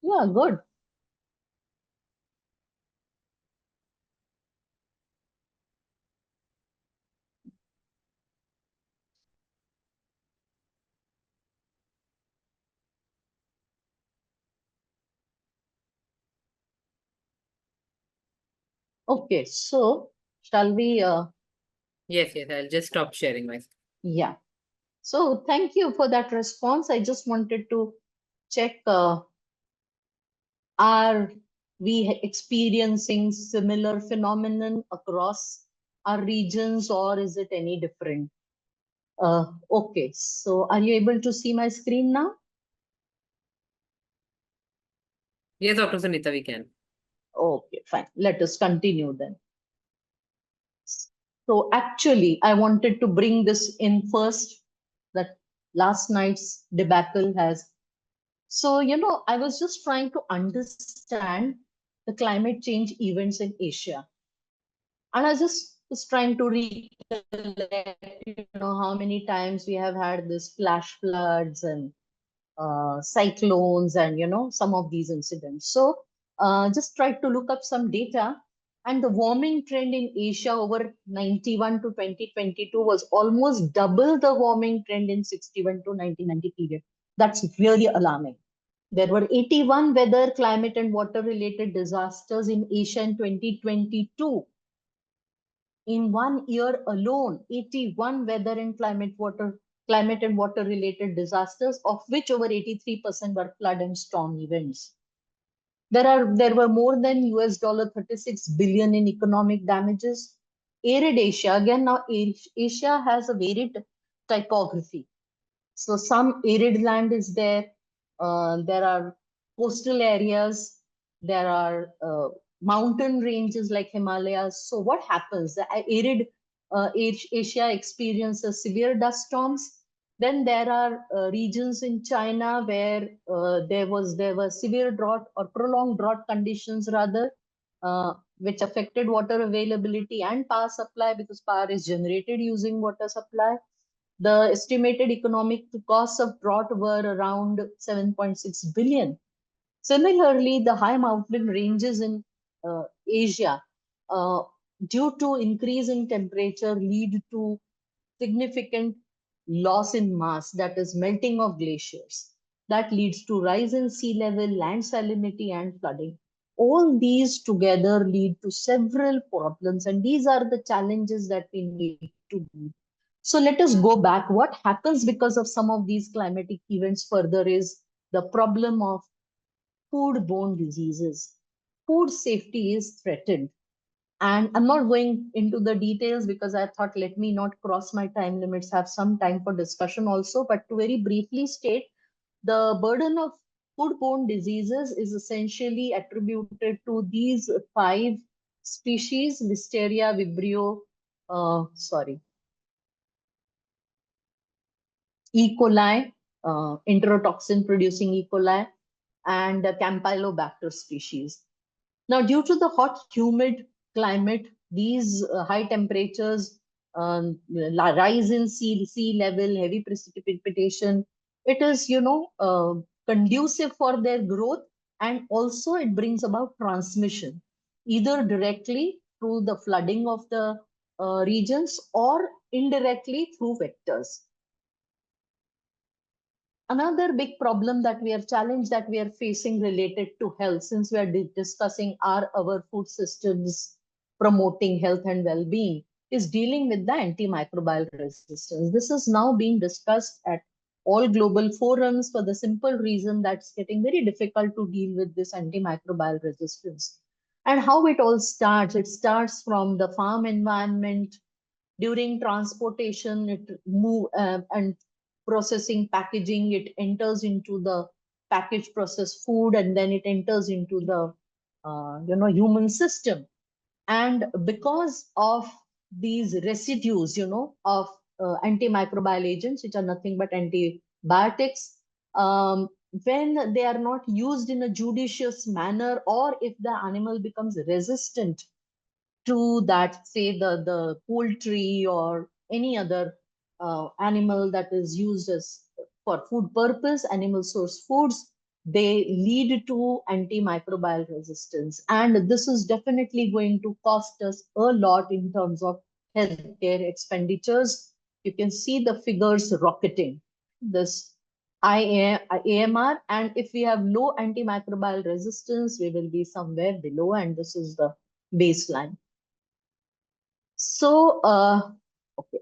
Yeah, good. Okay, so shall we? Yes, I'll just stop sharing my screen. Yeah. So thank you for that response. I just wanted to check, are we experiencing similar phenomenon across our regions, or is it any different? Okay, so are you able to see my screen now? Yes, Dr. Sunita, we can. Okay, fine. Let us continue then. So actually, I wanted to bring this in first, that last night's debacle has. So, I was just trying to understand the climate change events in Asia. And I just was trying to recollect, how many times we have had this flash floods and cyclones and some of these incidents. So just tried to look up some data, and the warming trend in Asia over 91 to 2022 was almost double the warming trend in 61 to 1990 period. That's really alarming. There were 81 weather, climate, and water related disasters in Asia in 2022. In 1 year alone, 81 weather and climate and water related disasters, of which over 83% were flood and storm events. There were more than US $36 billion in economic damages. Arid Asia, again now Asia has a varied typography. So some arid land is there. There are coastal areas. There are mountain ranges like Himalayas. So what happens? The arid Asia experiences severe dust storms. Then there are regions in China where there were severe drought or prolonged drought conditions rather, which affected water availability and power supply, because power is generated using water supply. The estimated economic costs of drought were around 7.6 billion. Similarly, the high mountain ranges in Asia, uh, due to increase in temperature, lead to significant loss in mass, that is melting of glaciers. That leads to rise in sea level, land salinity, and flooding. All these together lead to several problems, and these are the challenges that we need to do. So let us go back. What happens because of some of these climatic events further is the problem of foodborne diseases. Food safety is threatened. And I'm not going into the details because I thought, let me not cross my time limits, have some time for discussion also. But to very briefly state, the burden of foodborne diseases is essentially attributed to these five species: Listeria, Vibrio, E. coli, enterotoxin producing E. coli, and Campylobacter species. Now, due to the hot, humid climate, these high temperatures, rise in sea level, heavy precipitation, it is, conducive for their growth, and also it brings about transmission, either directly through the flooding of the regions or indirectly through vectors. Another big problem that we are challenged that we are facing related to health, since we are discussing are our food systems promoting health and well-being, is dealing with the antimicrobial resistance. This is now being discussed at all global forums for the simple reason that it's getting very difficult to deal with this antimicrobial resistance. And how it all starts, it starts from the farm environment. During transportation, it move and processing, packaging, it enters into the packaged processed food, and then it enters into the human system. And because of these residues, of antimicrobial agents, which are nothing but antibiotics, when they are not used in a judicious manner, or if the animal becomes resistant to that, say the poultry or any other animal that is used as for food purpose, animal source foods, they lead to antimicrobial resistance. And this is definitely going to cost us a lot in terms of healthcare expenditures. You can see the figures rocketing. This AMR, and if we have low antimicrobial resistance, we will be somewhere below, and this is the baseline. So, okay.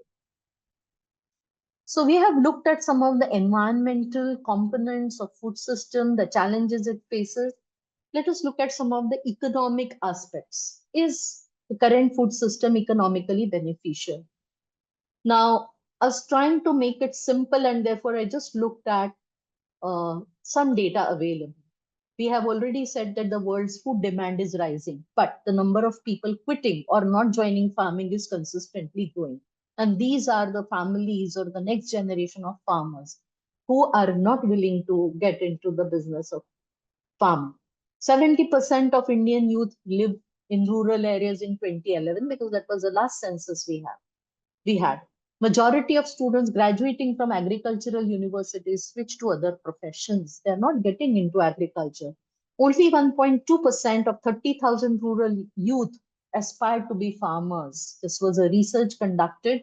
So we have looked at some of the environmental components of food system, the challenges it faces. Let us look at some of the economic aspects. Is the current food system economically beneficial? Now, I was trying to make it simple, and therefore I just looked at some data available. We have already said that the world's food demand is rising, but the number of people quitting or not joining farming is consistently growing. And these are the families or the next generation of farmers who are not willing to get into the business of farming. 70% of Indian youth live in rural areas in 2011, because that was the last census we had. Majority of students graduating from agricultural universities switch to other professions. They're not getting into agriculture. Only 1.2% of 30,000 rural youth aspire to be farmers. This was a research conducted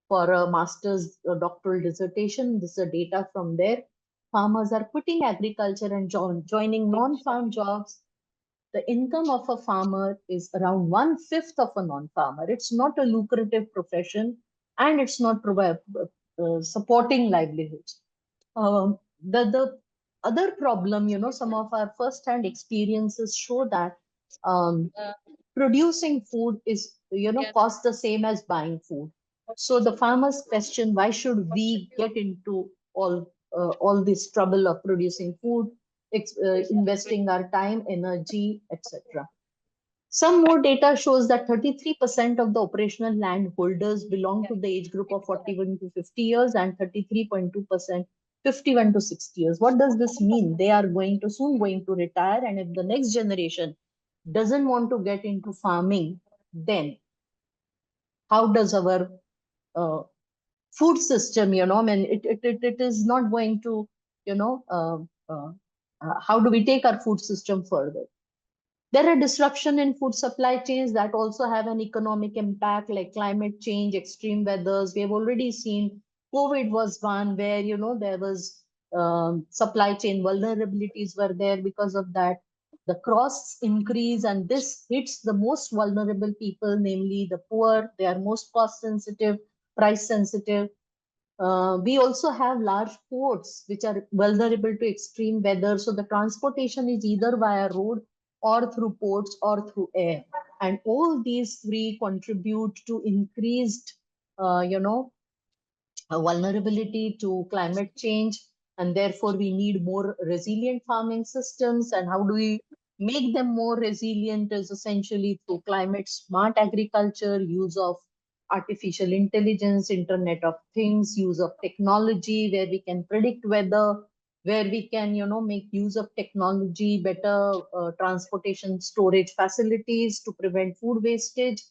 for a master's doctoral dissertation. This is the data from there. Farmers are quitting agriculture and joining non-farm jobs. The income of a farmer is around 1/5 of a non-farmer. It's not a lucrative profession, and it's not supporting livelihoods. The other problem, some of our first-hand experiences show that um, producing food is, cost the same as buying food. So the farmers question, why should we get into all this trouble of producing food, investing our time, energy, etc. Some more data shows that 33% of the operational land holders belong to the age group of 41 to 50 years, and 33.2% 51 to 60 years. What does this mean? They are soon going to retire, and if the next generation doesn't want to get into farming, then how does our uh, food system, I mean, it is not going to, how do we take our food system further? There are disruption in food supply chains that also have an economic impact, like climate change, extreme weathers. We have already seen COVID was one where, there was supply chain vulnerabilities were there because of that. The costs increase, and this hits the most vulnerable people, namely the poor. They are most cost sensitive, price sensitive. We also have large ports which are vulnerable to extreme weather. So the transportation is either via road or through ports or through air. And all these three contribute to increased, vulnerability to climate change. And therefore, we need more resilient farming systems. And how do we make them more resilient is essentially through climate smart agriculture, use of artificial intelligence, Internet of Things, use of technology where we can predict weather, where we can, make use of technology, better transportation storage facilities to prevent food wastage.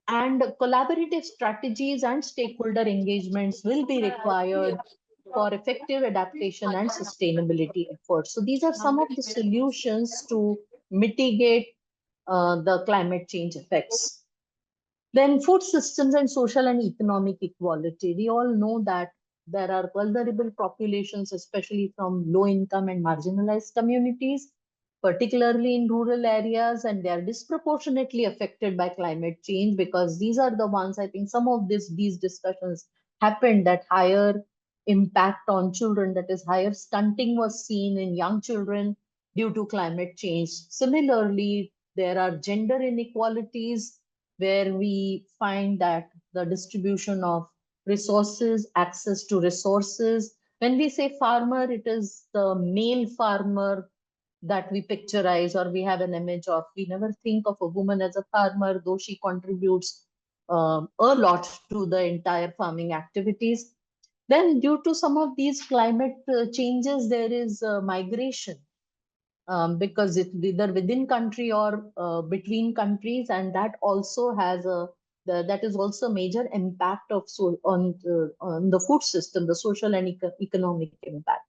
And collaborative strategies and stakeholder engagements will be required for effective adaptation and sustainability efforts. So these are some of the solutions to mitigate the climate change effects. Then food systems and social and economic equality. We all know that there are vulnerable populations, especially from low income and marginalized communities, particularly in rural areas, and they are disproportionately affected by climate change, because these are the ones, I think some of these discussions happened at higher impact on children, that is, higher stunting was seen in young children due to climate change. Similarly, there are gender inequalities where we find that the distribution of resources, access to resources. When we say farmer, it is the male farmer that we picturize or we have an image of. We never think of a woman as a farmer, though she contributes a lot to the entire farming activities. Then, due to some of these climate changes, there is migration because it's either within country or between countries, and that also has that is also a major impact of on the food system, the social and economic impact.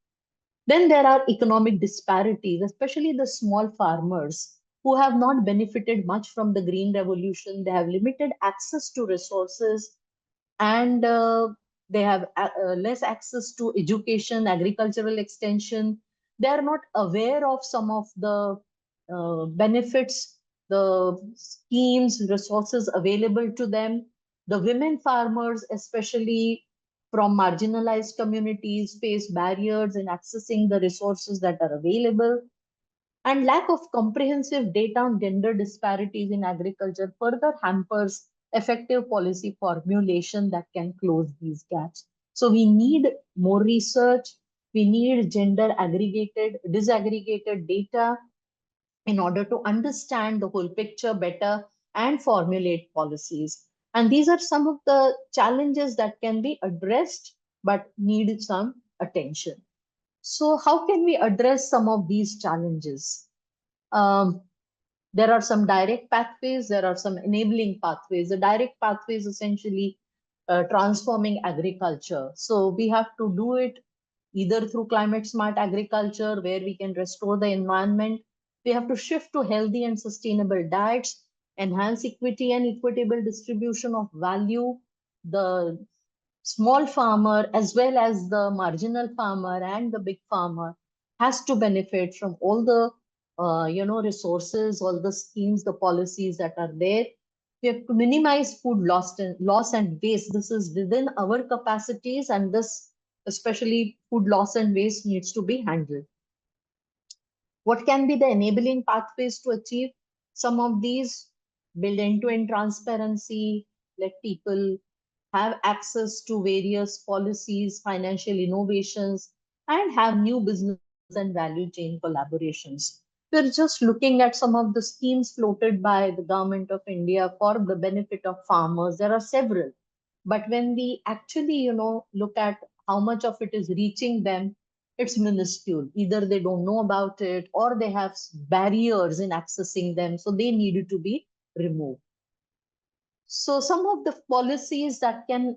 Then there are economic disparities, especially the small farmers who have not benefited much from the green revolution. They have limited access to resources, and they have less access to education, agricultural extension. They are not aware of some of the benefits, the schemes, resources available to them. The women farmers, especially from marginalized communities, face barriers in accessing the resources that are available. And lack of comprehensive data on gender disparities in agriculture further hampers effective policy formulation that can close these gaps. So we need more research, we need gender aggregated, disaggregated data in order to understand the whole picture better and formulate policies. And these are some of the challenges that can be addressed but need some attention. So, how can we address some of these challenges? Um, there are some direct pathways, there are some enabling pathways. The direct pathways essentially transforming agriculture. So we have to do it either through climate smart agriculture, where we can restore the environment. We have to shift to healthy and sustainable diets, enhance equity and equitable distribution of value. The small farmer as well as the marginal farmer and the big farmer has to benefit from all the resources, all the schemes, the policies that are there. We have to minimize food loss and waste. This is within our capacities, and this, especially food loss and waste, needs to be handled. What can be the enabling pathways to achieve some of these? Build end-to-end transparency, let people have access to various policies, financial innovations, and have new business and value chain collaborations. We're just looking at some of the schemes floated by the government of India for the benefit of farmers. There are several, but when we actually, look at how much of it is reaching them, it's minuscule. Either they don't know about it or they have barriers in accessing them, so they needed to be removed. So some of the policies that can,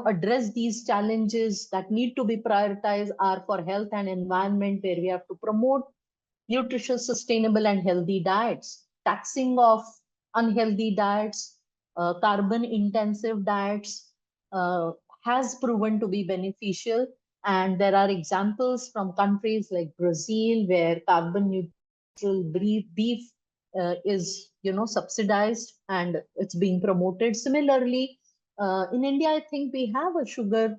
address these challenges that need to be prioritized are for health and environment, where we have to promote nutritious, sustainable, and healthy diets, taxing of unhealthy diets, carbon intensive diets has proven to be beneficial. And there are examples from countries like Brazil, where carbon neutral beef is subsidized and it's being promoted. Similarly, in India, I think we have a sugar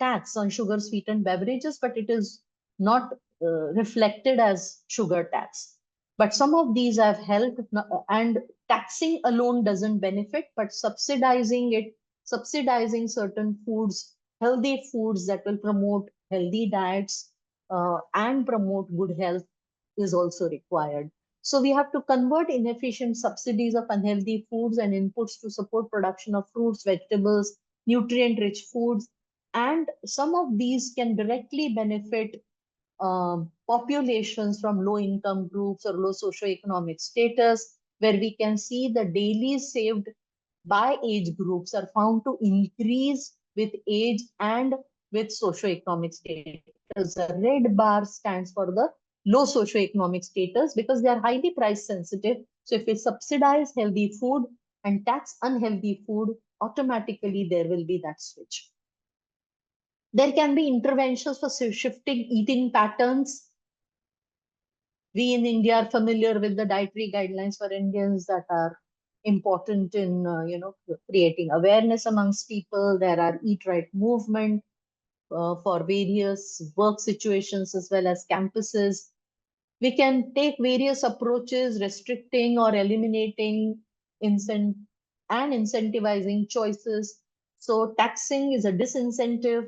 tax on sugar sweetened beverages, but it is not reflected as sugar tax. But some of these have helped, and taxing alone doesn't benefit, but subsidizing certain foods, healthy foods that will promote healthy diets and promote good health is also required. So we have to convert inefficient subsidies of unhealthy foods and inputs to support production of fruits, vegetables, nutrient-rich foods. And some of these can directly benefit populations from low income groups or low socioeconomic status, where we can see the daily saved by age groups are found to increase with age and with socioeconomic status. The red bar stands for the low socioeconomic status because they are highly price sensitive. So if we subsidize healthy food and tax unhealthy food, automatically there will be that switch. There can be interventions for shifting eating patterns. We in India are familiar with the dietary guidelines for Indians that are important in creating awareness amongst people. There are eat right movement. for various work situations as well as campuses. We can take various approaches, restricting or eliminating incent and incentivizing choices. So taxing is a disincentive,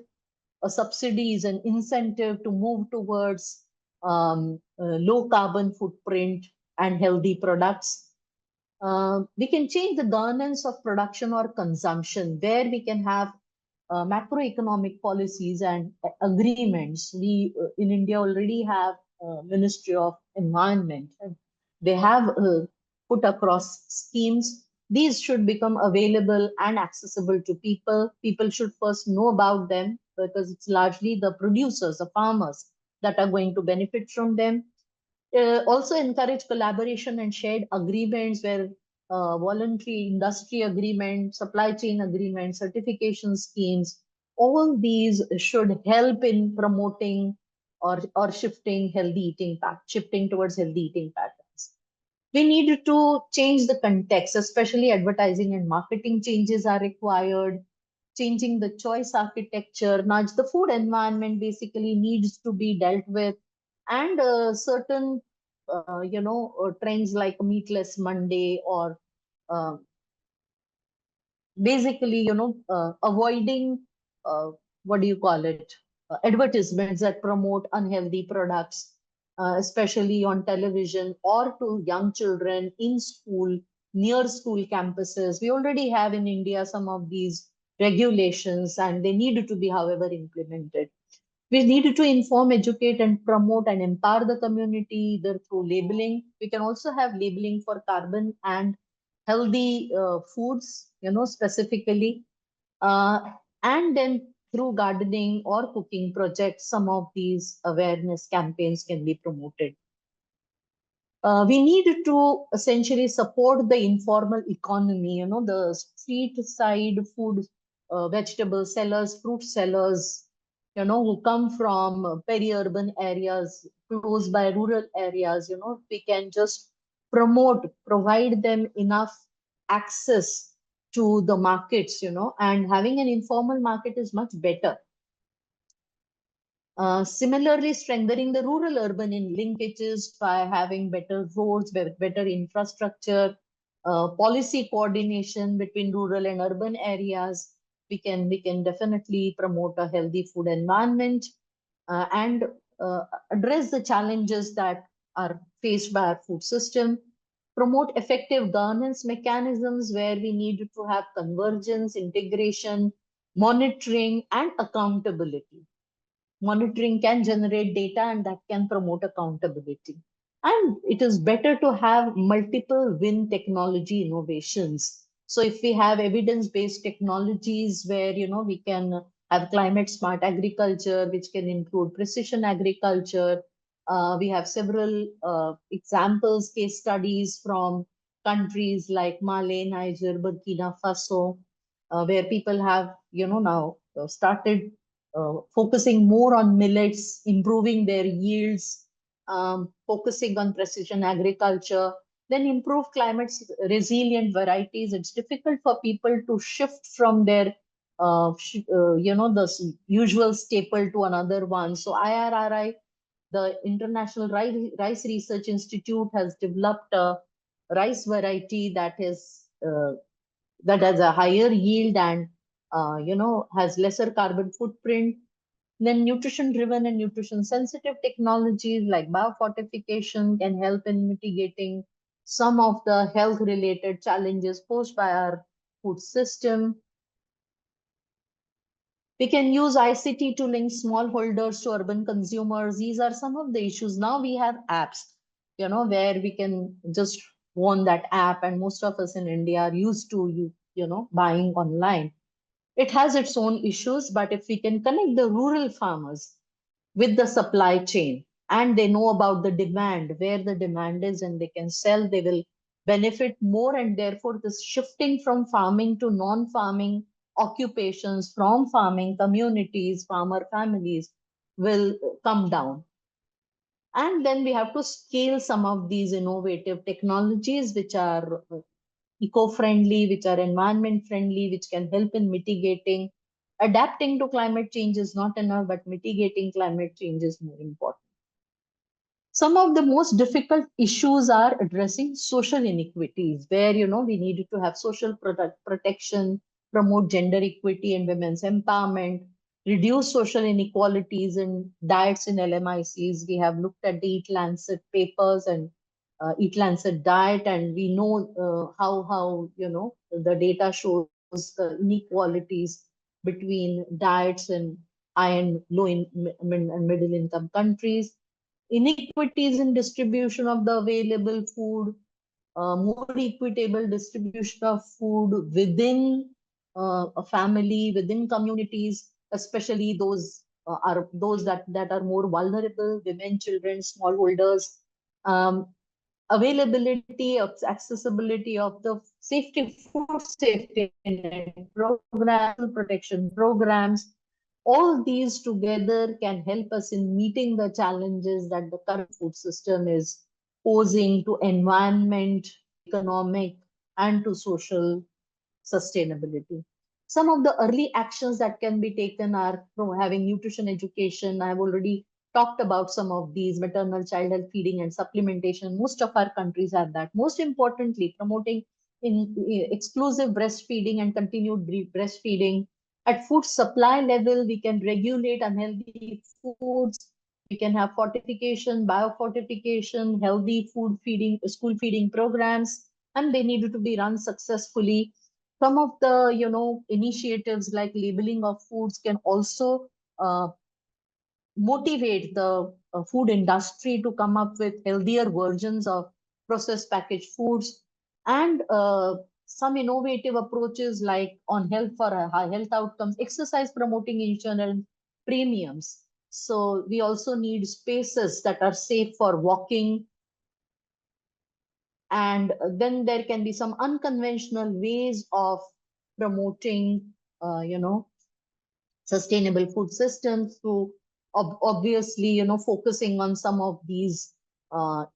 a subsidy is an incentive to move towards low carbon footprint and healthy products. We can change the governance of production or consumption, where we can have macroeconomic policies and agreements. We in India already have Ministry of Environment, and they have put across schemes. These should become available and accessible to people. People should first know about them, because it's largely the producers, the farmers, that are going to benefit from them. Also encourage collaboration and shared agreements, where voluntary industry agreement, supply chain agreement, certification schemes, all these should help in promoting or shifting shifting towards healthy eating patterns. We need to change the context, especially advertising and marketing changes are required. Changing the choice architecture, nudge the food environment basically needs to be dealt with, and certain trends like meatless Monday, or uh, basically avoiding what do you call it, advertisements that promote unhealthy products, especially on television or to young children in school, near school campuses. We already have in India some of these regulations, and they need to be, however, implemented. We need to inform, educate, and promote and empower the community, either through labeling. We can also have labeling for carbon and healthy foods, specifically. And then through gardening or cooking projects, some of these awareness campaigns can be promoted. We need to essentially support the informal economy, the street side food, vegetable sellers, fruit sellers, who come from peri-urban areas, close by rural areas. We can just provide them enough access to the markets, and having an informal market is much better. Similarly, strengthening the rural-urban in linkages by having better roads, better infrastructure, policy coordination between rural and urban areas. We can definitely promote a healthy food environment, and address the challenges that are faced by our food system. Promote effective governance mechanisms, where we need to have convergence, integration, monitoring, and accountability. Monitoring can generate data, and that can promote accountability. And it is better to have multiple win technology innovations. So if we have evidence-based technologies, where we can have climate smart agriculture, which can include precision agriculture. We have several examples, case studies from countries like Mali, Niger, Burkina Faso, where people have now started focusing more on millets, improving their yields, focusing on precision agriculture, then improve climate resilient varieties. It's difficult for people to shift from their, the usual staple to another one. So IRRI, the International Rice Research Institute, has developed a rice variety that has a higher yield and has lesser carbon footprint. Then nutrition driven and nutrition sensitive technologies like biofortification can help in mitigating some of the health related challenges posed by our food system. We can use ICT to link smallholders to urban consumers. These are some of the issues. Now we have apps, where we can just own that app, and most of us in India are used to buying online. It has its own issues, but if we can connect the rural farmers with the supply chain, and they know about the demand, where the demand is, and they can sell, they will benefit more. And therefore, this shifting from farming to non-farming occupations, from farming communities, farmer families, will come down. And then we have to scale some of these innovative technologies, which are eco-friendly, which are environment friendly, which can help in mitigating adapting to climate change is not enough, but mitigating climate change is more important. Some of the most difficult issues are addressing social inequities, where we needed to have social protection, promote gender equity and women's empowerment, reduce social inequalities in diets in LMICs. We have looked at the Eat Lancet papers and Eat Lancet diet, and we know how the data shows the inequalities between diets in high and and middle income countries, inequities in distribution of the available food, more equitable distribution of food within a family, within communities, especially those that are more vulnerable, women, children, smallholders, um, availability of accessibility of the safety food safety net program, protection programs. All these together can help us in meeting the challenges that the current food system is posing to environment, economic, and to social sustainability. Some of the early actions that can be taken are from having nutrition education. I've already talked about some of these: maternal child health feeding and supplementation. Most of our countries have that. Most importantly, promoting exclusive breastfeeding and continued breastfeeding. At food supply level, we can regulate unhealthy foods. We can have fortification, biofortification, healthy food feeding, school feeding programs, and they need to be run successfully. Some of the initiatives like labeling of foods can also motivate the food industry to come up with healthier versions of processed packaged foods, and some innovative approaches like on health for high health outcomes, exercise promoting insurance premiums. So we also need spaces that are safe for walking, and then there can be some unconventional ways of promoting sustainable food systems through obviously focusing on some of these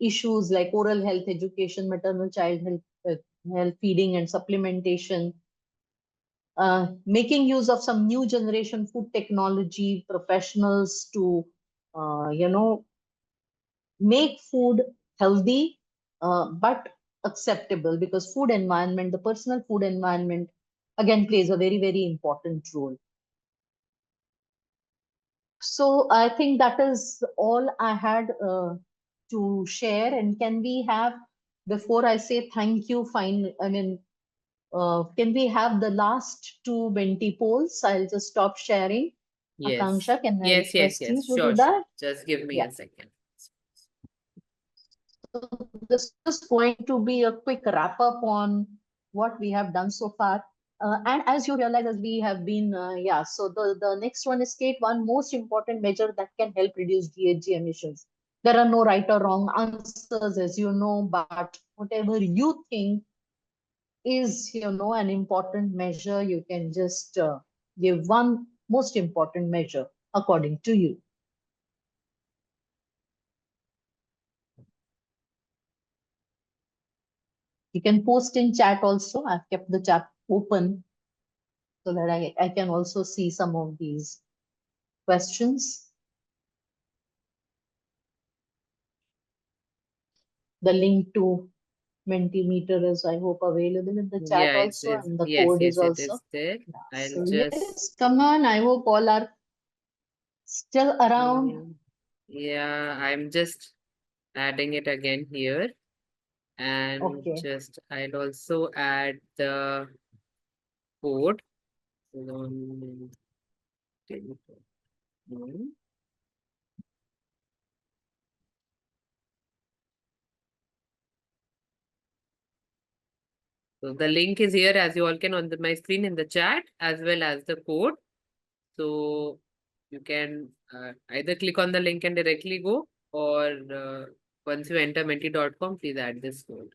issues like oral health education, maternal child health feeding and supplementation, making use of some new generation food technology professionals to make food healthy, but acceptable, because food environment, the personal food environment, again plays a very, very important role. So I think that is all I had to share. And can we have, before I say thank you, can we have the last two Menti polls? I'll just stop sharing. Yes. Akanksha, can I Yes, yes, request you yes. to do Sure, sure. that? Just give me Yeah. a second. So this is going to be a quick wrap up on what we have done so far. And as you realize, as we have been, so the next one is state one most important measure that can help reduce GHG emissions. There are no right or wrong answers, as you know, but whatever you think is, an important measure, you can just give one most important measure according to you. You can post in chat also. I've kept the chat open so that I can also see some of these questions. The link to Mentimeter is, I hope, available in the chat Yeah, it also, is. and the Yes, code is yes, it also. is there. Yeah. I'll So just. yes, come on. I hope all are still around. Yeah, I'm just adding it again here. And Okay. just, I'll also add the code. Um, So the link is here, as you all can on my screen in the chat, as well as the code. So you can either click on the link and directly go, or once you enter menti.com, please add this code.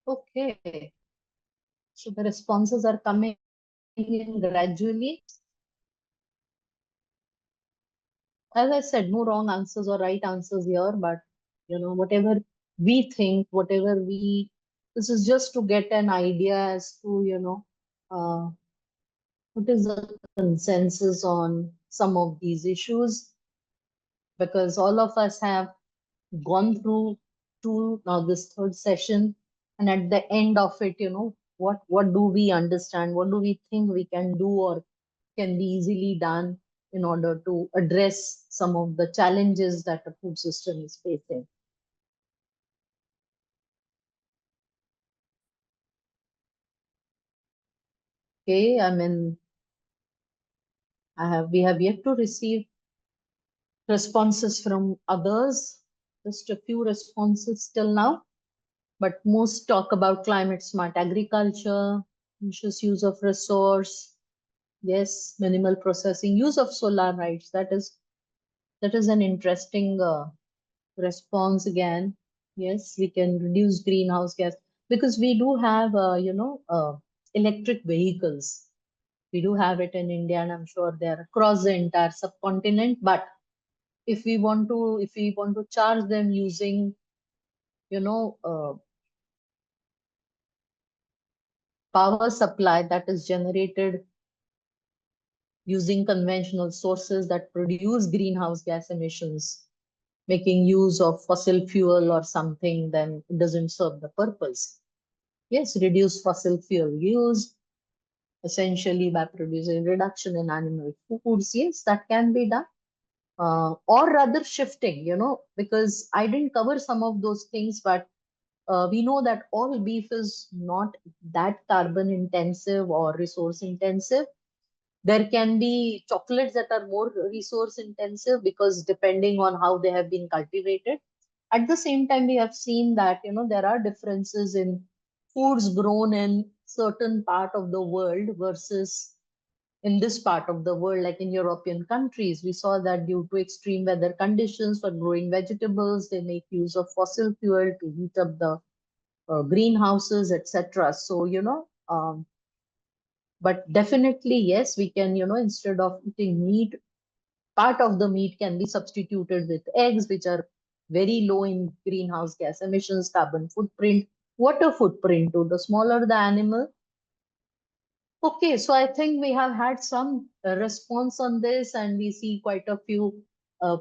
Okay. So the responses are coming in gradually. As I said, no wrong answers or right answers here, but whatever we think, this is just to get an idea as to, uh, what is the consensus on some of these issues, because all of us have gone through now this third session, and at the end of it, what do we understand, what do we think we can do or can be easily done in order to address some of the challenges that the food system is facing. Okay, I mean, we have yet to receive responses from others, just a few responses till now, but most talk about climate smart agriculture, conscious use of resource, yes, minimal processing, use of solar lights. That is an interesting response again. Yes, we can reduce greenhouse gas because we do have, electric vehicles. We do have it in India, and I'm sure they're across the entire subcontinent. But if we want to charge them using, you know, uh, power supply that is generated using conventional sources that produce greenhouse gas emissions, making use of fossil fuel or something, then it doesn't serve the purpose. Yes, reduce fossil fuel use, essentially by producing reduction in animal foods. Yes, that can be done. Or rather shifting, because I didn't cover some of those things, but we know that all beef is not that carbon intensive or resource intensive. There can be chocolates that are more resource intensive because depending on how they have been cultivated. At the same time, we have seen that, there are differences in foods grown in certain part of the world versus in this part of the world, like in European countries. We saw that due to extreme weather conditions for growing vegetables, they make use of fossil fuel to heat up the greenhouses, etc. So, but definitely, yes, we can, instead of eating meat, part of the meat can be substituted with eggs, which are very low in greenhouse gas emissions, carbon footprint, water footprint too. The smaller the animal. Okay, so I think we have had some response on this, and we see quite a few, uh,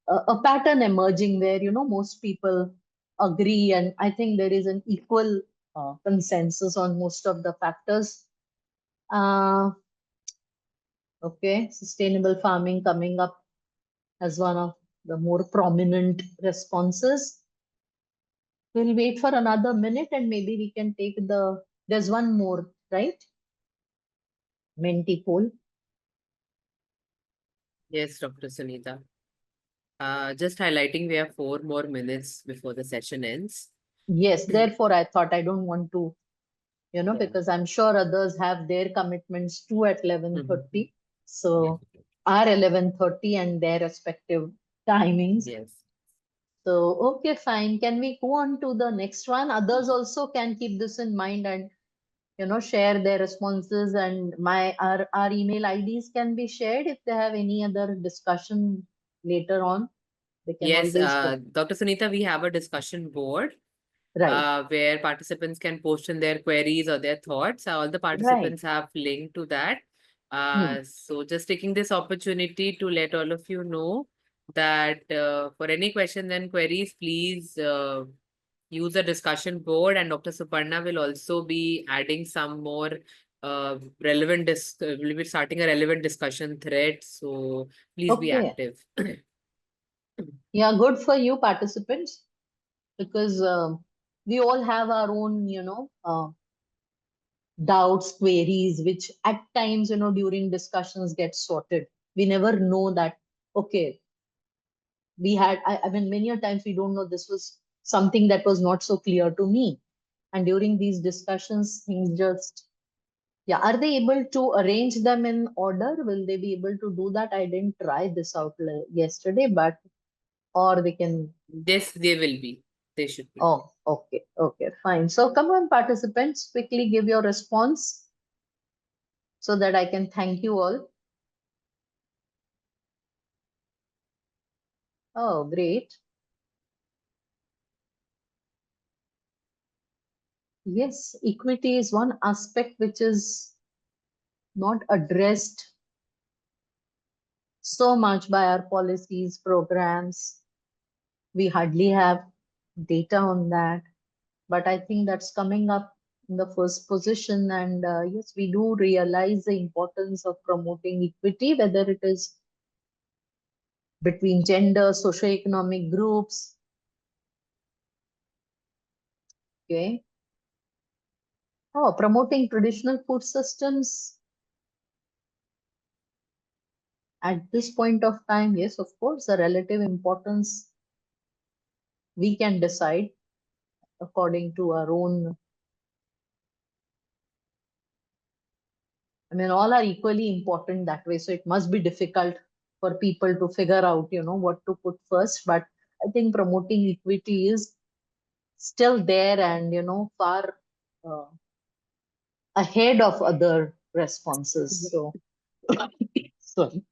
a pattern emerging where, most people agree, and I think there is an equal consensus on most of the factors. Uh, okay, sustainable farming coming up as one of the more prominent responses. We'll wait for another minute and maybe we can take there's one more, right? Menti poll. Yes, Dr. Sunita. Just highlighting, we have 4 more minutes before the session ends. Yes, therefore I thought I don't want to, Yeah. because I'm sure others have their commitments too at 11:30. So Yes. our 11:30 and their respective timings. Yes. So, okay, fine. Can we go on to the next one? Others also can keep this in mind and share their responses, and our email IDs can be shared if they have any other discussion later on. They can Yes, always Dr. Sunita, we have a discussion board right, where participants can post in their queries or their thoughts. All the right. participants have linked to that. Hmm. So just taking this opportunity to let all of you know that for any questions and queries, please use the discussion board, and Dr. Suparna will also be adding some more we'll be starting a relevant discussion thread. So please be Okay. active. Yeah, good for you participants, because we all have our own, doubts, queries, which at times, during discussions get sorted. We never know that, okay, I mean, many a times we don't know this was something that was not so clear to me. And during these discussions, things just, yeah. Are they able to arrange them in order? Will they be able to do that? I didn't try this out yesterday, but, or they can, Yes, they will be. They should be. Oh, okay, okay, fine. So come on, participants, quickly give your response so that I can thank you all. Oh, great. Yes, equity is one aspect which is not addressed so much by our policies, programs. We hardly have data on that, but I think that's coming up in the first position. And yes, we do realize the importance of promoting equity, whether it is between gender, socioeconomic groups. Okay. Oh, promoting traditional food systems at this point of time, yes, of course, the relative importance we can decide according to our own. I mean, all are equally important that way. So it must be difficult for people to figure out, what to put first. But I think promoting equity is still there and, far uh, ahead of other responses. So, sorry.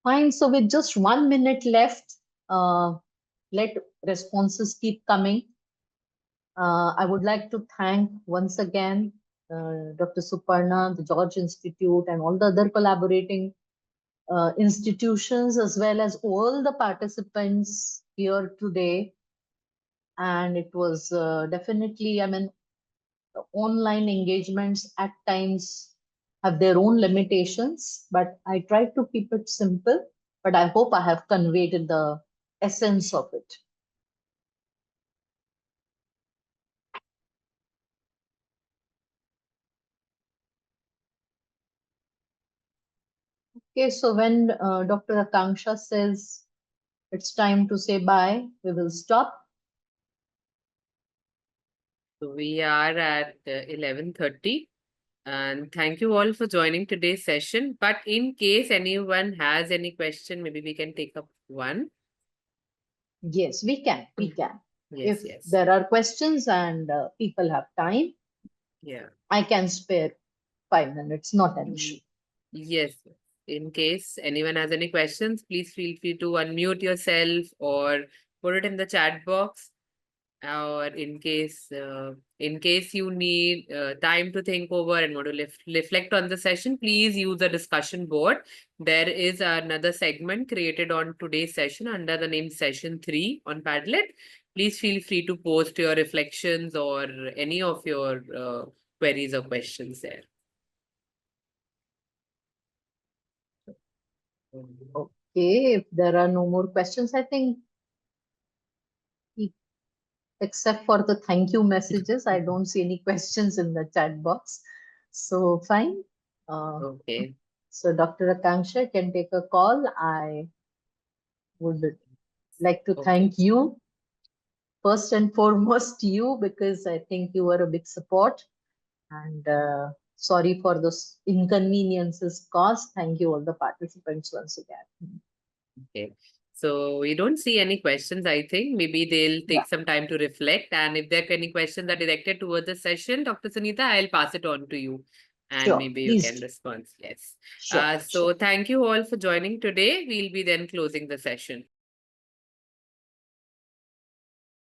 Fine. So with just 1 minute left, let responses keep coming. I would like to thank once again Dr. Suparna, the George Institute, and all the other collaborating institutions, as well as all the participants here today. And it was definitely, I mean, online engagements at times have their own limitations, but I tried to keep it simple. But I hope I have conveyed the essence of it. Okay, so when Dr. Akanksha says it's time to say bye, we will stop. So we are at 11:30. And thank you all for joining today's session. But in case anyone has any question, maybe we can take up one. Yes, we can. We can. Yes, If yes. there are questions and people have time, Yeah. I can spare 5 minutes, not an issue. Yes. In case anyone has any questions, please feel free to unmute yourself or put it in the chat box. Or in case you need time to think over and want to reflect on the session, please use the discussion board. There is another segment created on today's session under the name session 3 on Padlet. Please feel free to post your reflections or any of your queries or questions there. Okay, if there are no more questions, I think, except for the thank you messages, I don't see any questions in the chat box. So fine. Okay. So Dr. Akanksha can take a call. I would like to thank you, first and foremost you, because I think you were a big support. And sorry for those inconveniences caused. Thank you all the participants once again. Okay. So we don't see any questions, I think. Maybe they'll take some time to reflect. And if there are any questions that are directed towards the session, Dr. Sunita, I'll pass it on to you. And Sure, maybe you please can do. respond. Yes. Sure, So thank you all for joining today. We'll be then closing the session.